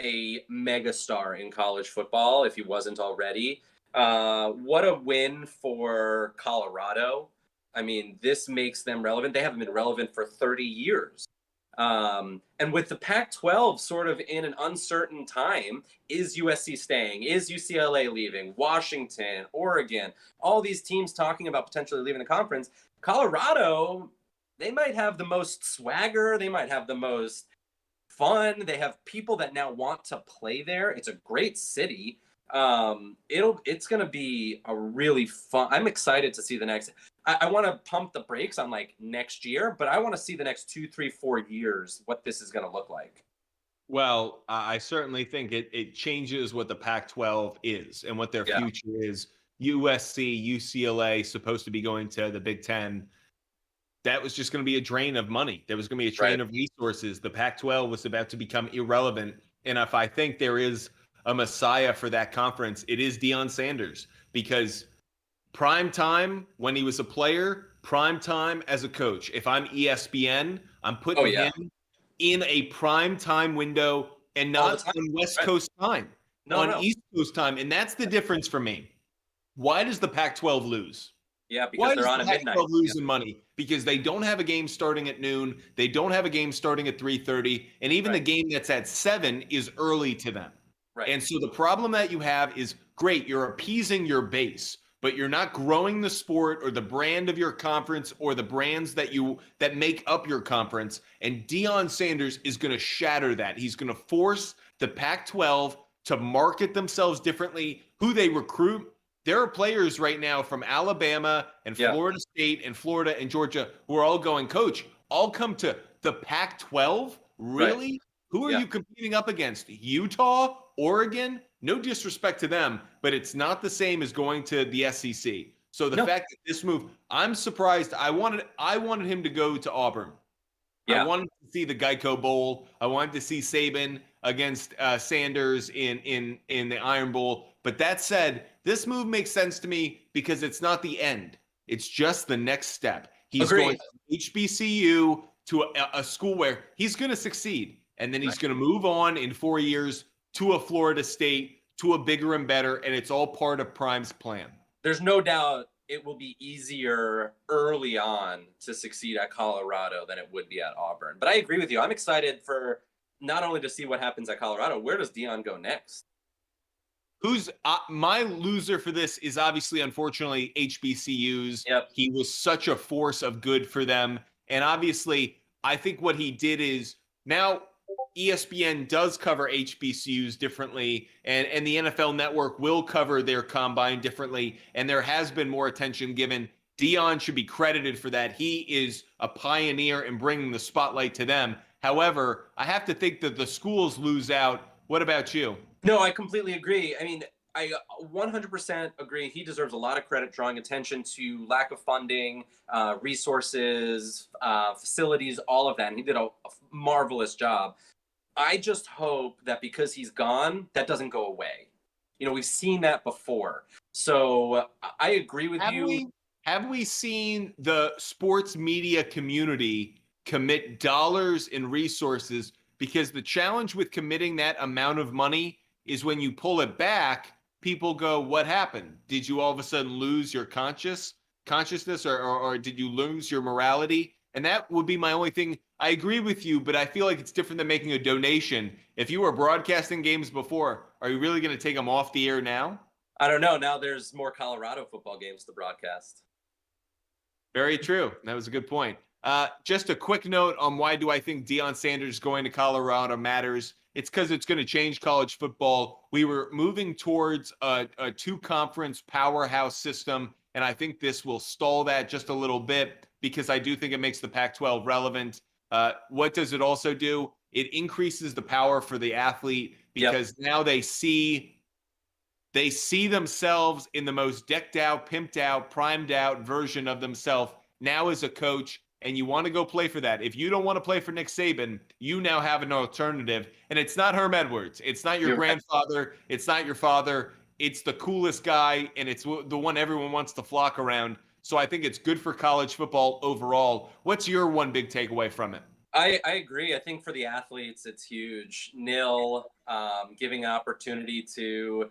a megastar in college football if he wasn't already. What a win for Colorado. I mean, this makes them relevant. They haven't been relevant for 30 years. And with the Pac-12 sort of in an uncertain time, is USC staying? Is UCLA leaving? Washington, Oregon, all these teams talking about potentially leaving the conference. Colorado, they might have the most swagger. They might have the most fun. They have people that now want to play there. It's a great city. It's going to be a really fun. I'm excited to see the next. I want to pump the brakes on like next year, but I want to see the next 2, 3, 4 years what this is going to look like. Well, I certainly think it changes what the Pac-12 is and what their future is. USC, UCLA supposed to be going to the Big Ten. That was just going to be a drain of money. There was going to be a drain of resources. The Pac-12 was about to become irrelevant. And if I think there is a messiah for that conference, it is Deion Sanders, because prime time when he was a player, prime time as a coach. If I'm ESPN, I'm putting him in a prime time window and not on West Coast time, on East Coast time. And that's the difference for me. Why does the Pac-12 lose? Yeah, because they're on at midnight. Why does the Pac-12 losing money? Because they don't have a game starting at noon. They don't have a game starting at 3:30. And even the game that's at 7 is early to them. Right. And so the problem that you have is, great, you're appeasing your base, but you're not growing the sport or the brand of your conference or the brands that make up your conference. And Deion Sanders is going to shatter that. He's going to force the Pac-12 to market themselves differently, who they recruit. There are players right now from Alabama and Florida State and Florida and Georgia who are all going, Coach, I'll come to the Pac-12? Really? Right. Who are you competing up against? Utah? Oregon? No disrespect to them, but it's not the same as going to the SEC. So the fact that this move, I'm surprised. I wanted him to go to Auburn. I wanted to see the Geico Bowl. I wanted to see Saban against Sanders in the Iron Bowl. But that said, this move makes sense to me because it's not the end. It's just the next step. He's going to HBCU, to a school where he's going to succeed. And then he's going to move on in 4 years to a Florida State, to a bigger and better. And it's all part of Prime's plan. There's no doubt it will be easier early on to succeed at Colorado than it would be at Auburn. But I agree with you. I'm excited for not only to see what happens at Colorado, where does Deion go next? Who's my loser for this is obviously, unfortunately, HBCUs. Yep. He was such a force of good for them. And obviously, I think what he did is now ESPN does cover HBCUs differently, and the NFL Network will cover their combine differently. And there has been more attention given. Deion should be credited for that. He is a pioneer in bringing the spotlight to them. However, I have to think that the schools lose out. What about you? No, I completely agree. I mean, I 100% agree. He deserves a lot of credit drawing attention to lack of funding, resources, facilities, all of that. And he did a marvelous job. I just hope that because he's gone, that doesn't go away. You know, we've seen that before. So I agree with you. Have we seen the sports media community commit dollars and resources? Because the challenge with committing that amount of money is when you pull it back, people go, what happened? Did you all of a sudden lose your consciousness or did you lose your morality? And that would be my only thing. I agree with you, but I feel like it's different than making a donation. If you were broadcasting games before, are you really going to take them off the air now? I don't know. Now there's more Colorado football games to broadcast. Very true. That was a good point. Just a quick note on why do I think Deion Sanders going to Colorado matters. It's because it's going to change college football. We were moving towards a two-conference powerhouse system, and I think this will stall that just a little bit because I do think it makes the Pac-12 relevant. What does it also do? It increases the power for the athlete because now they see themselves in the most decked out, pimped out, primed out version of themselves now as a coach, and you want to go play for that. If you don't want to play for Nick Saban, you now have an alternative, and it's not Herm Edwards. It's not your grandfather. It's not your father. It's the coolest guy, and it's the one everyone wants to flock around. So I think it's good for college football overall. What's your one big takeaway from it? I agree. I think for the athletes, it's huge. Giving opportunity to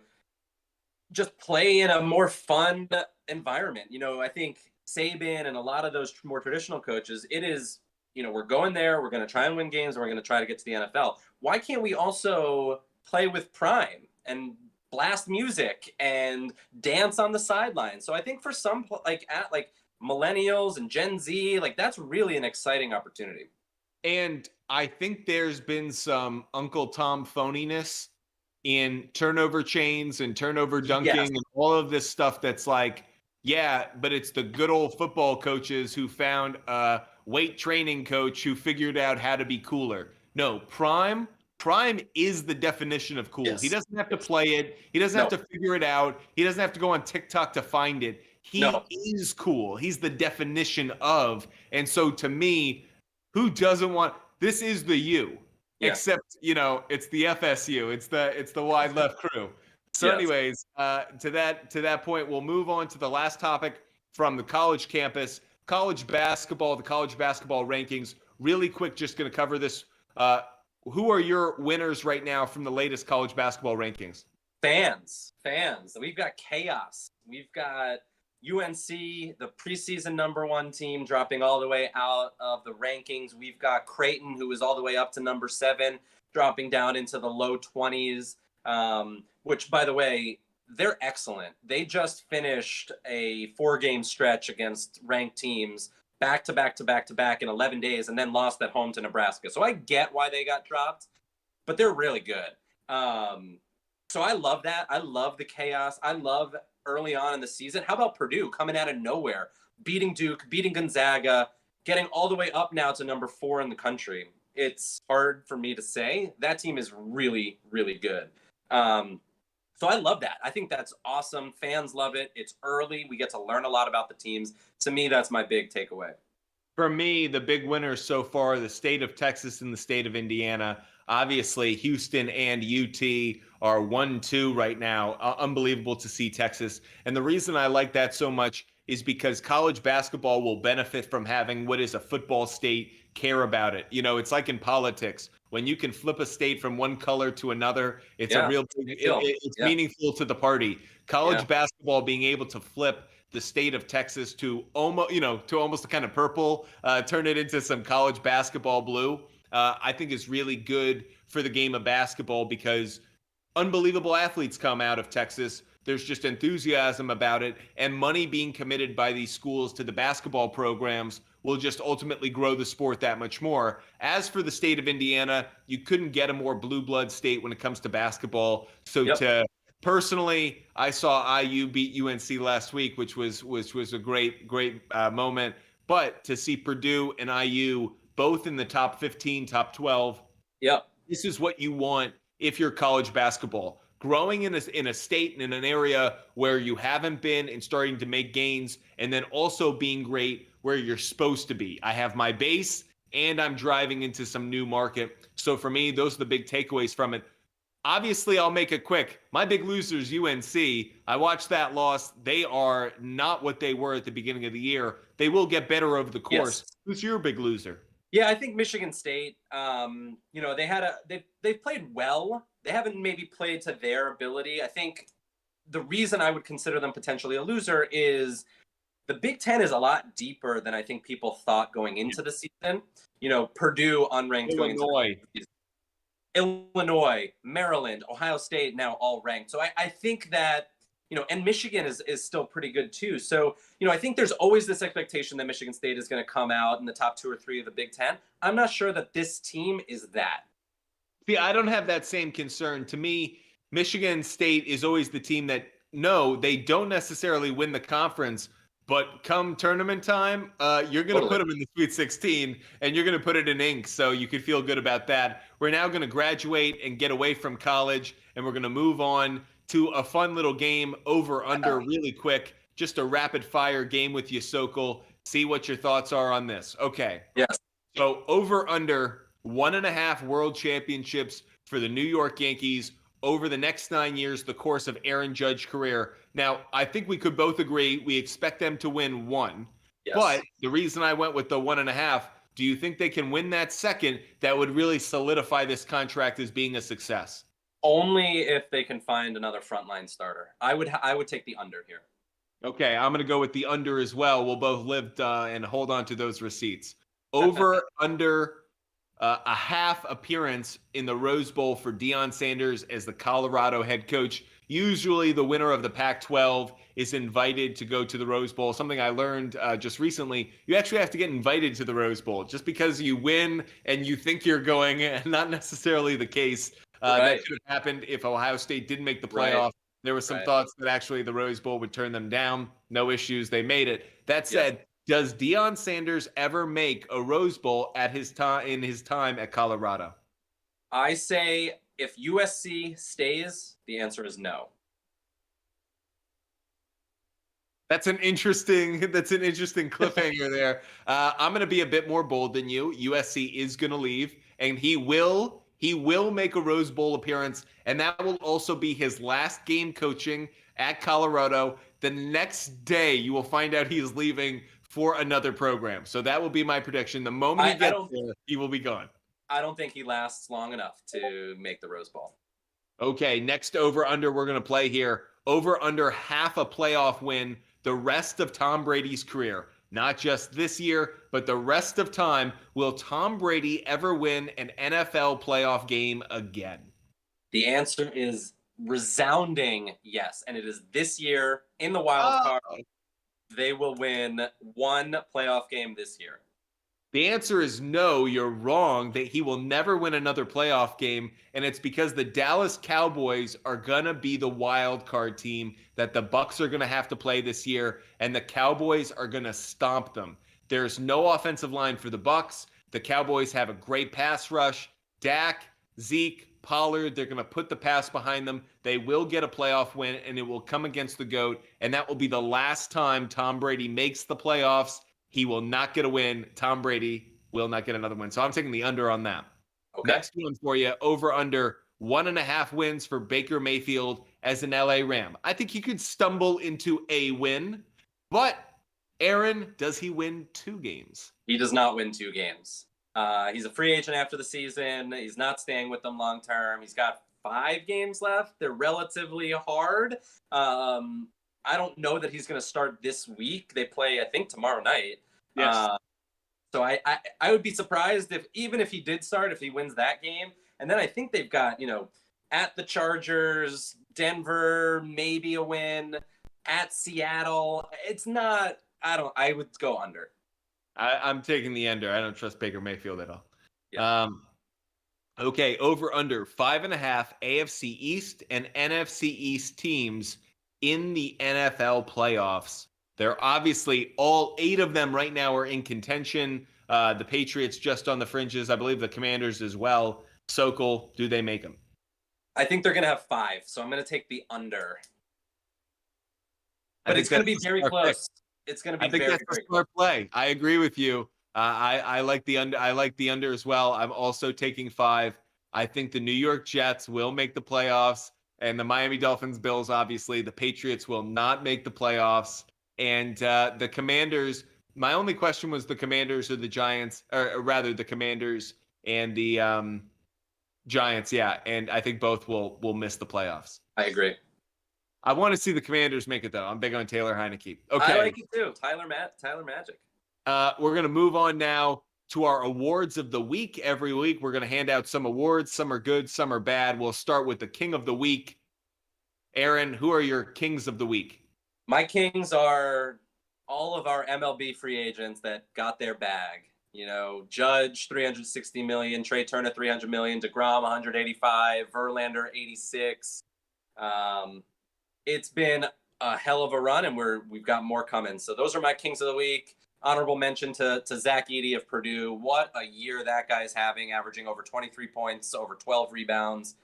just play in a more fun environment. I think Saban and a lot of those more traditional coaches, it is, we're going there, we're going to try and win games, and we're going to try to get to the NFL. Why can't we also play with prime and blast music and dance on the sideline? So I think for some like millennials and Gen Z, that's really an exciting opportunity. And I think there's been some Uncle Tom phoniness in turnover chains and turnover dunking and all of this stuff that's like, yeah, but it's the good old football coaches who found a weight training coach who figured out how to be cooler. No, Prime is the definition of cool. Yes. He doesn't have to play it. He doesn't have to figure it out. He doesn't have to go on TikTok to find it. He is cool. He's the definition of. And so to me, who doesn't want – this is the U. Yeah. Except, it's the FSU. It's the wide left crew. So anyways, to that point, we'll move on to the last topic from the college campus, college basketball, the college basketball rankings. Really quick, just going to cover this. Who are your winners right now from the latest college basketball rankings? Fans. We've got chaos. We've got UNC, the preseason #1 team, dropping all the way out of the rankings. We've got Creighton, who is all the way up to #7, dropping down into the low 20s, which, by the way, they're excellent. They just finished a 4-game stretch against ranked teams back to back in 11 days and then lost at home to Nebraska. So I get why they got dropped, but they're really good. So I love that. I love the chaos. I love early on in the season. How about Purdue coming out of nowhere, beating Duke, beating Gonzaga, getting all the way up now to #4 in the country? It's hard for me to say. That team is really, really good. So I love that. I think that's awesome. Fans love it. It's early. We get to learn a lot about the teams. To me, that's my big takeaway. For me, the big winners so far, the state of Texas and the state of Indiana. Obviously, Houston and UT are 1-2 right now. Unbelievable to see Texas. And the reason I like that so much is because college basketball will benefit from having what is a football state care about it. It's like in politics. When you can flip a state from one color to another, it's a real it's meaningful to the party. College basketball being able to flip the state of Texas to almost a kind of purple, turn it into some college basketball blue, I think is really good for the game of basketball because unbelievable athletes come out of Texas. There's just enthusiasm about it, and money being committed by these schools to the basketball programs will just ultimately grow the sport that much more. As for the state of Indiana, you couldn't get a more blue blood state when it comes to basketball. So personally, I saw IU beat UNC last week, which was a great moment. But to see Purdue and IU both in the top 15, top 12, this is what you want if you're college basketball. Growing in a state and in an area where you haven't been and starting to make gains, and then also being great where you're supposed to be. I have my base, and I'm driving into some new market. So for me, those are the big takeaways from it. Obviously, I'll make it quick. My big loser is UNC. I watched that loss. They are not what they were at the beginning of the year. They will get better over the course. Who's your big loser? Yeah, I think Michigan State. They've played well. They haven't maybe played to their ability. I think the reason I would consider them potentially a loser is the Big Ten is a lot deeper than I think people thought going into the season. Purdue unranked going into Illinois. the season. Illinois, Maryland, Ohio State now all ranked. So I think that, and Michigan is still pretty good too. So, I think there's always this expectation that Michigan State is going to come out in the top 2 or 3 of the Big Ten. I'm not sure that this team is that. See, I don't have that same concern. To me, Michigan State is always the team that, no, they don't necessarily win the conference, but come tournament time, you're going to put them in the Sweet 16, and you're going to put it in ink, so you could feel good about that. We're now going to graduate and get away from college, and we're going to move on to a fun little game over-under really quick, just a rapid-fire game with you, Sokol. See what your thoughts are on this. Okay. Yes. So over-under 1.5 world championships for the New York Yankees over the next 9 years, the course of Aaron Judge's career. Now, I think we could both agree we expect them to win 1. Yes. But the reason I went with the 1.5, do you think they can win that second that would really solidify this contract as being a success? Only if they can find another frontline starter. I would take the under here. Okay, I'm going to go with the under as well. We'll both live and hold on to those receipts. Over, under a half appearance in the Rose Bowl for Deion Sanders as the Colorado head coach. Usually the winner of the Pac-12 is invited to go to the Rose Bowl. Something I learned just recently, you actually have to get invited to the Rose Bowl. Just because you win and you think you're going, not necessarily the case. That could have happened if Ohio State didn't make the playoff. Right. There was some thoughts that actually the Rose Bowl would turn them down. No issues. They made it. That said, does Deion Sanders ever make a Rose Bowl in his time at Colorado? I say if USC stays, the answer is no. That's an interesting cliffhanger there. I'm going to be a bit more bold than you. USC is going to leave, and he will make a Rose Bowl appearance, and that will also be his last game coaching at Colorado. The next day, you will find out he is leaving for another program. So that will be my prediction. The moment he gets there, he will be gone. I don't think he lasts long enough to make the Rose Bowl. Okay, next over-under we're going to play here. Over-under half a playoff win the rest of Tom Brady's career. Not just this year, but the rest of time. Will Tom Brady ever win an NFL playoff game again? The answer is resounding yes. And it is this year in the wild card. They will win 1 playoff game this year. The answer is no, you're wrong. That he will never win another playoff game, and it's because the Dallas Cowboys are going to be the wild card team that the Bucs are going to have to play this year, and the Cowboys are going to stomp them. There's no offensive line for the Bucs. The Cowboys have a great pass rush. Dak, Zeke, Pollard, they're going to put the pass behind them. They will get a playoff win, and it will come against the GOAT, and that will be the last time Tom Brady makes the playoffs. He will not get a win. Tom Brady will not get another win. So I'm taking the under on that. Okay. Next one for you, over under 1.5 wins for Baker Mayfield as an LA Ram. I think he could stumble into a win, but Aaron, does he win 2 games? He does not win 2 games. He's a free agent after the season. He's not staying with them long term. He's got 5 games left. They're relatively hard. I don't know that he's going to start this week. They play, I think, tomorrow night. Yes. So I would be surprised even if he did start, if he wins that game. And then I think they've got, at the Chargers, Denver, maybe a win, at Seattle. It's not, I would go under. I'm taking the under. I don't trust Baker Mayfield at all. Yeah. Okay, over under 5.5 AFC East and NFC East teams in the NFL playoffs. They're obviously all 8 of them right now are in contention. The Patriots just on the fringes. I believe the Commanders as well. Sokol, do they make them? I think they're going to have 5, so I'm going to take the under. But it's going to be very close. It's going to be very, very close. I think that's a smart play. I agree with you. I like the under. I like the under as well. I'm also taking 5. I think the New York Jets will make the playoffs. And the Miami Dolphins, Bills, obviously. The Patriots will not make the playoffs. And the Commanders, My only question was the Commanders or the Giants, or rather the Commanders and the Giants. Yeah, and I think both will miss the playoffs. I agree. I want to see the Commanders make it though. I'm big on Taylor Heineke. I Okay, like it too. Tyler Magic. we're gonna move on now to our awards of the week. Every week, we're gonna hand out some awards. Some are good, some are bad. We'll start with the King of the Week. Aaron, who are your Kings of the Week? My Kings are all of our MLB free agents that got their bag. You know, Judge 360 million, Trey Turner 300 million, DeGrom 185, Verlander 86. It's been a hell of a run, and we've got more coming. So those are my Kings of the Week. Honorable mention to Zach Edey of Purdue. What a year that guy's having, averaging over 23 points, over 12 rebounds.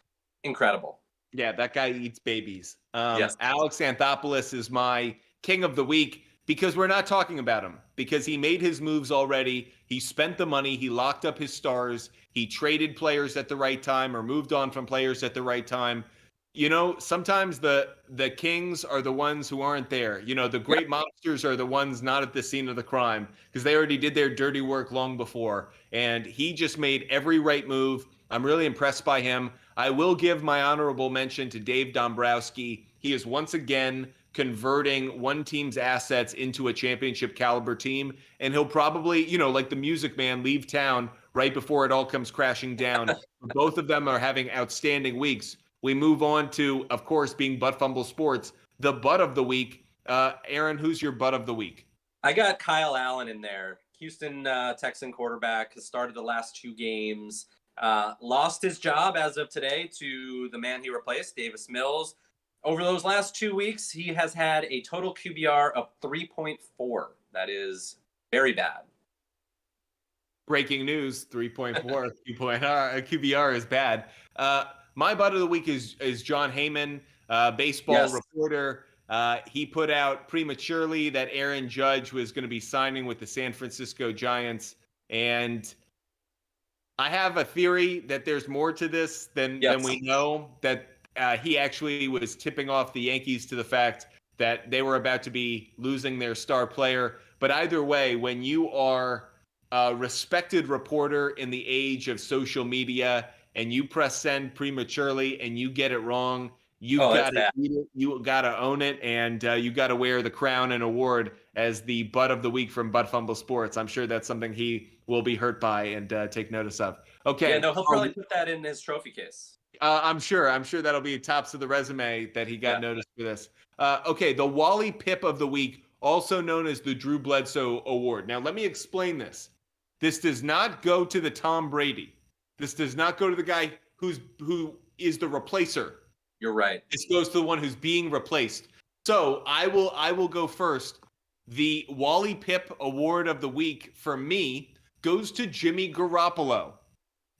Incredible. Yeah, that guy eats babies. Yes. Alex Anthopoulos is my King of the Week because we're not talking about him, because he made his moves already. He spent the money. He locked up his stars. He traded players at the right time or moved on from players at the right time. You know, sometimes the Kings are the ones who aren't there. You know, the great monsters are the ones not at the scene of the crime because they already did their dirty work long before. And he just made every right move. I'm really impressed by him. I will give my honorable mention to Dave Dombrowski. He is once again converting one team's assets into a championship caliber team. And he'll probably, you know, like the Music Man, leave town right before it all comes crashing down. Both of them are having outstanding weeks. We move on to, of course, being Butt Fumble Sports, the butt of the week. Aaron, who's your butt of the week? I got Kyle Allen in there. Houston Texan quarterback, has started the last 2 games. Lost his job as of today to the man he replaced, Davis Mills. Over those last 2 weeks, he has had a total QBR of 3.4. That is very bad. Breaking news, 3.4 QBR is bad. My butt of the week is John Heyman, baseball reporter. He put out prematurely that Aaron Judge was going to be signing with the San Francisco Giants. And I have a theory that there's more to this than we know, that he actually was tipping off the Yankees to the fact that they were about to be losing their star player. But either way, when you are a respected reporter in the age of social media and you press send prematurely and you get it wrong, you got to eat it, you got to own it, and you got to wear the crown and award as the butt of the week from Butt Fumble Sports. I'm sure that's something he will be hurt by and take notice of. Okay. Yeah, no, he'll probably put that in his trophy case. I'm sure that'll be tops of the resume that he got noticed for this. Okay, the Wally Pip of the week, also known as the Drew Bledsoe Award. Now, let me explain this. This does not go to the Tom Brady. This does not go to the guy who is the replacer. You're right. This goes to the one who's being replaced. So I will go first. The Wally Pip Award of the week for me goes to Jimmy Garoppolo,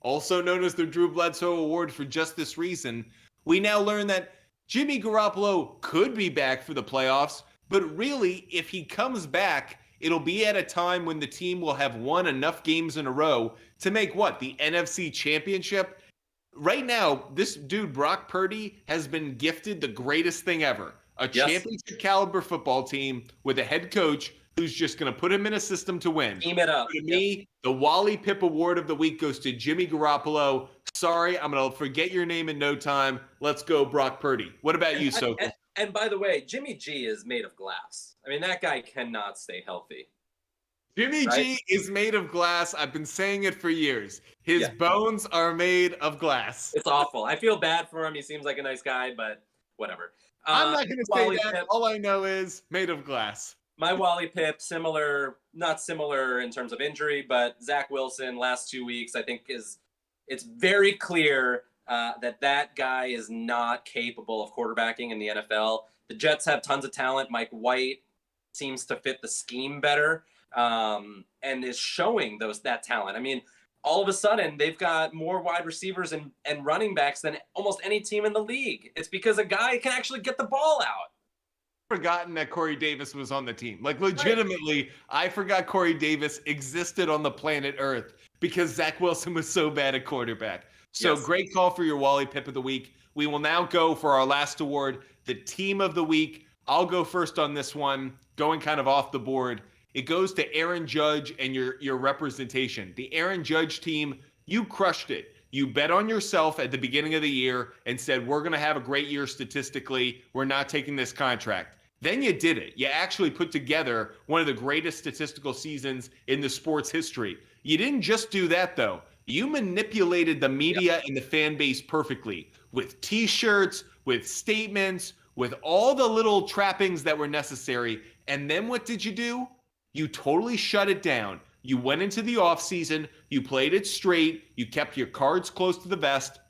also known as the Drew Bledsoe Award for just this reason. We now learn that Jimmy Garoppolo could be back for the playoffs, but really, if he comes back, it'll be at a time when the team will have won enough games in a row to make the NFC Championship. Right now, this dude, Brock Purdy, has been gifted the greatest thing ever. A championship caliber football team with a head coach who's just going to put him in a system to win. Team it up. To me, the Wally Pip Award of the week goes to Jimmy Garoppolo. Sorry, I'm going to forget your name in no time. Let's go, Brock Purdy. What about you, Sokol? And by the way, Jimmy G is made of glass. I mean, that guy cannot stay healthy. Jimmy G is made of glass. I've been saying it for years. His bones are made of glass. It's awful. I feel bad for him. He seems like a nice guy, but whatever. I'm not going to say that. Pip, all I know is made of glass. My Wally Pip, not similar in terms of injury, but Zach Wilson last 2 weeks, I think it's very clear that guy is not capable of quarterbacking in the NFL. The Jets have tons of talent. Mike White seems to fit the scheme better and is showing that talent. I mean, all of a sudden, they've got more wide receivers and running backs than almost any team in the league. It's because a guy can actually get the ball out. Forgotten that Corey Davis was on the team. Like, legitimately, I forgot Corey Davis existed on the planet Earth because Zach Wilson was so bad at quarterback. So great call for your Wally Pip of the week. We will now go for our last award, the team of the week. I'll go first on this one, going kind of off the board. It goes to Aaron Judge and your representation. The Aaron Judge team, you crushed it. You bet on yourself at the beginning of the year and said, we're going to have a great year statistically. We're not taking this contract. Then you did it. You actually put together one of the greatest statistical seasons in the sport's history. You didn't just do that, though. You manipulated the media and the fan base perfectly with T-shirts, with statements, with all the little trappings that were necessary. And then what did you do? You totally shut it down. You went into the offseason. You played it straight. You kept your cards close to the vest.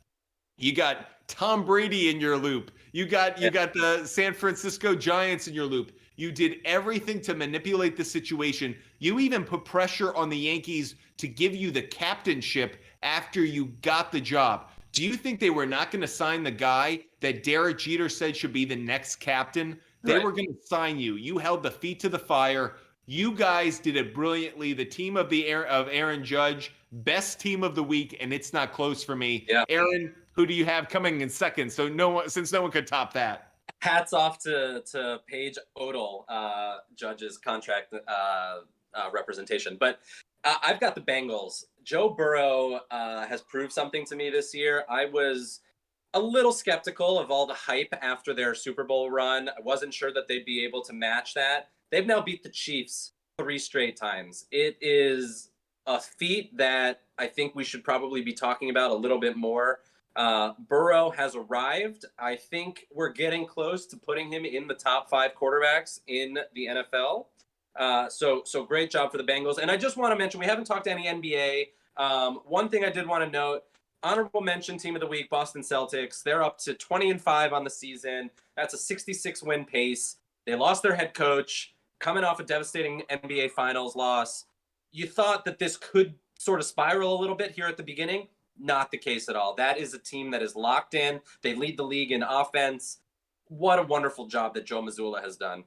You got Tom Brady in your loop. You got the San Francisco Giants in your loop. You did everything to manipulate the situation. You even put pressure on the Yankees to give you the captainship after you got the job. Do you think they were not going to sign the guy that Derek Jeter said should be the next captain? They were going to sign you. You held the feet to the fire. You guys did it brilliantly. The team of Aaron Judge, best team of the week, and it's not close for me. Yeah. Aaron, who do you have coming in second? So since no one could top that. Hats off to Paige Odell, Judge's contract representation. But I've got the Bengals. Joe Burrow has proved something to me this year. I was a little skeptical of all the hype after their Super Bowl run. I wasn't sure that they'd be able to match that. They've now beat the Chiefs 3 straight times. It is a feat that I think we should probably be talking about a little bit more. Burrow has arrived. I think we're getting close to putting him in the top 5 quarterbacks in the NFL. So great job for the Bengals. And I just want to mention, we haven't talked to any NBA. One thing I did want to note, honorable mention team of the week, Boston Celtics. They're up to 20-5 on the season. That's a 66 win pace. They lost their head coach, coming off a devastating NBA Finals loss. You thought that this could sort of spiral a little bit here at the beginning. Not the case at all. That is a team that is locked in. They lead the league in offense. What a wonderful job that Joe Mazzulla has done.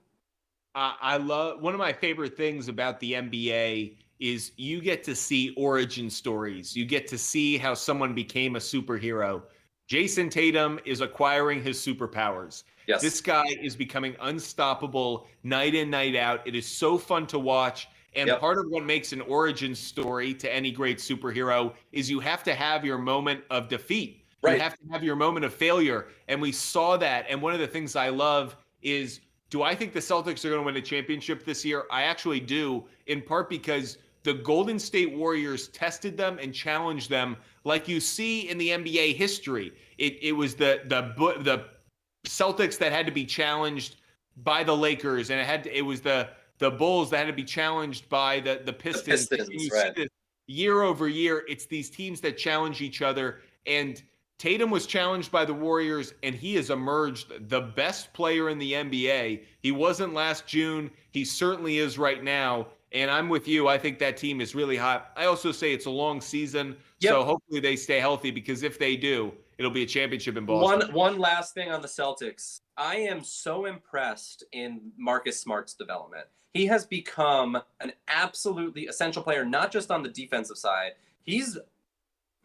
I love, one of my favorite things about the NBA is you get to see origin stories. You get to see how someone became a superhero. Jason Tatum is acquiring his superpowers. Yes. This guy is becoming unstoppable night in, night out. It is so fun to watch. And part of what makes an origin story to any great superhero is you have to have your moment of defeat. Right. You have to have your moment of failure. And we saw that. And one of the things I love is, do I think the Celtics are going to win a championship this year? I actually do, in part because the Golden State Warriors tested them and challenged them like you see in the NBA history. It was the Celtics that had to be challenged by the Lakers, and it was the Bulls that had to be challenged by the Pistons. You right. see this year over year. It's these teams that challenge each other. And Tatum was challenged by the Warriors, and he has emerged the best player in the NBA. He wasn't last June. He certainly is right now. And I'm with you. I think that team is really hot. I also say it's a long season, so hopefully they stay healthy, because if they do, it'll be a championship in Boston. One last thing on the Celtics. I am so impressed in Marcus Smart's development. He has become an absolutely essential player, not just on the defensive side. He's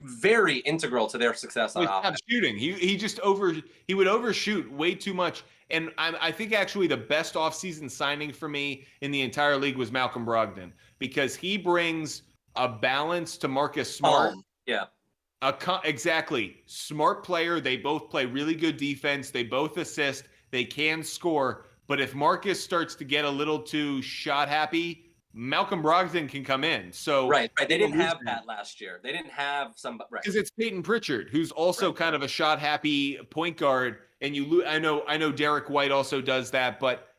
very integral to their success on offense. Shooting. He would overshoot way too much. And I think actually the best offseason signing for me in the entire league was Malcolm Brogdon, because he brings a balance to Marcus Smart. Exactly. Smart player. They both play really good defense. They both assist. They can score. But if Marcus starts to get a little too shot happy, Malcolm Brogdon can come in. So right. They didn't have that last year. They didn't have somebody. Right. Because it's Peyton Pritchard, who's also kind of a shot happy point guard. And I know Derek White also does that. But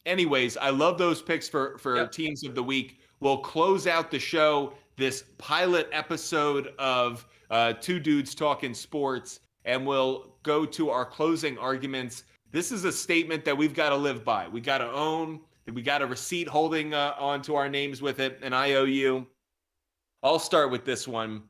anyways, I love those picks for teams of the week. We'll close out the show, this pilot episode of Two Dudes Talking Sports, and we'll go to our closing arguments. This is a statement that we've got to live by. We got to own. We got a receipt holding onto our names with it, an IOU. I'll start with this one.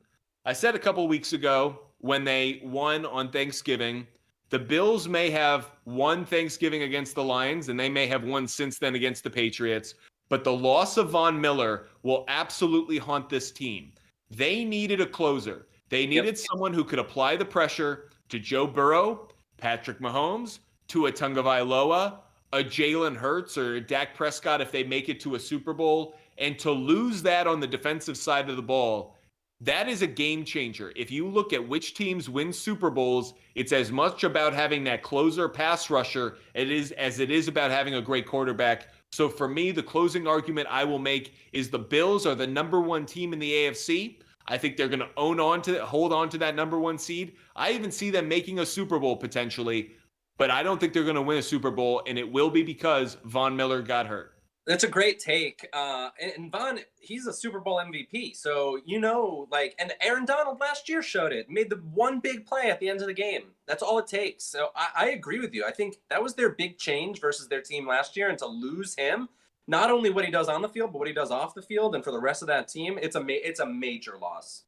I said a couple weeks ago when they won on Thanksgiving, the Bills may have won Thanksgiving against the Lions, and they may have won since then against the Patriots, but the loss of Von Miller will absolutely haunt this team. They needed a closer. They needed someone who could apply the pressure to Joe Burrow, Patrick Mahomes, Tua Tagovailoa, a Jalen Hurts or a Dak Prescott if they make it to a Super Bowl. And to lose that on the defensive side of the ball, that is a game changer. If you look at which teams win Super Bowls, it's as much about having that closer pass rusher as it is about having a great quarterback. So for me, the closing argument I will make is the Bills are the number one team in the AFC. I think they're going to hold on to that number one seed. I even see them making a Super Bowl potentially, but I don't think they're going to win a Super Bowl, and it will be because Von Miller got hurt. That's a great take. And Von, he's a Super Bowl MVP. So, and Aaron Donald last year showed it, made the one big play at the end of the game. That's all it takes. So I agree with you. I think that was their big change versus their team last year. And to lose him, not only what he does on the field, but what he does off the field and for the rest of that team, it's a major loss.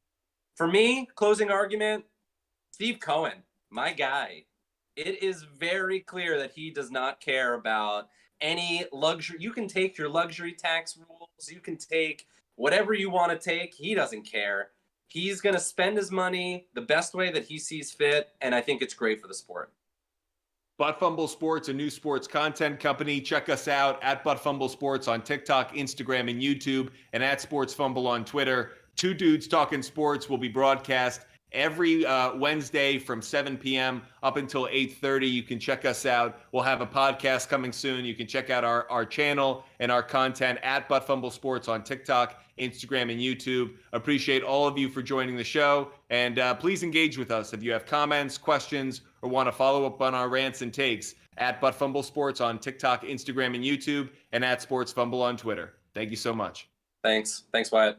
For me, closing argument, Steve Cohen, my guy. It is very clear that he does not care about any luxury. You can take your luxury tax rules. You can take whatever you want to take. He doesn't care. He's going to spend his money the best way that he sees fit. And I think it's great for the sport. Butt Fumble Sports, a new sports content company. Check us out at Butt Fumble Sports on TikTok, Instagram, and YouTube, and at Sports Fumble on Twitter. Two Dudes Talking Sports will be broadcast every Wednesday from 7 p.m. up until 8:30. You can check us out. We'll have a podcast coming soon. You can check out our channel and our content at Butt Fumble Sports on TikTok, Instagram, and YouTube. Appreciate all of you for joining the show. And please engage with us if you have comments, questions, or want to follow up on our rants and takes at Butt Fumble Sports on TikTok, Instagram, and YouTube, and at Sports Fumble on Twitter. Thank you so much. Thanks, Wyatt.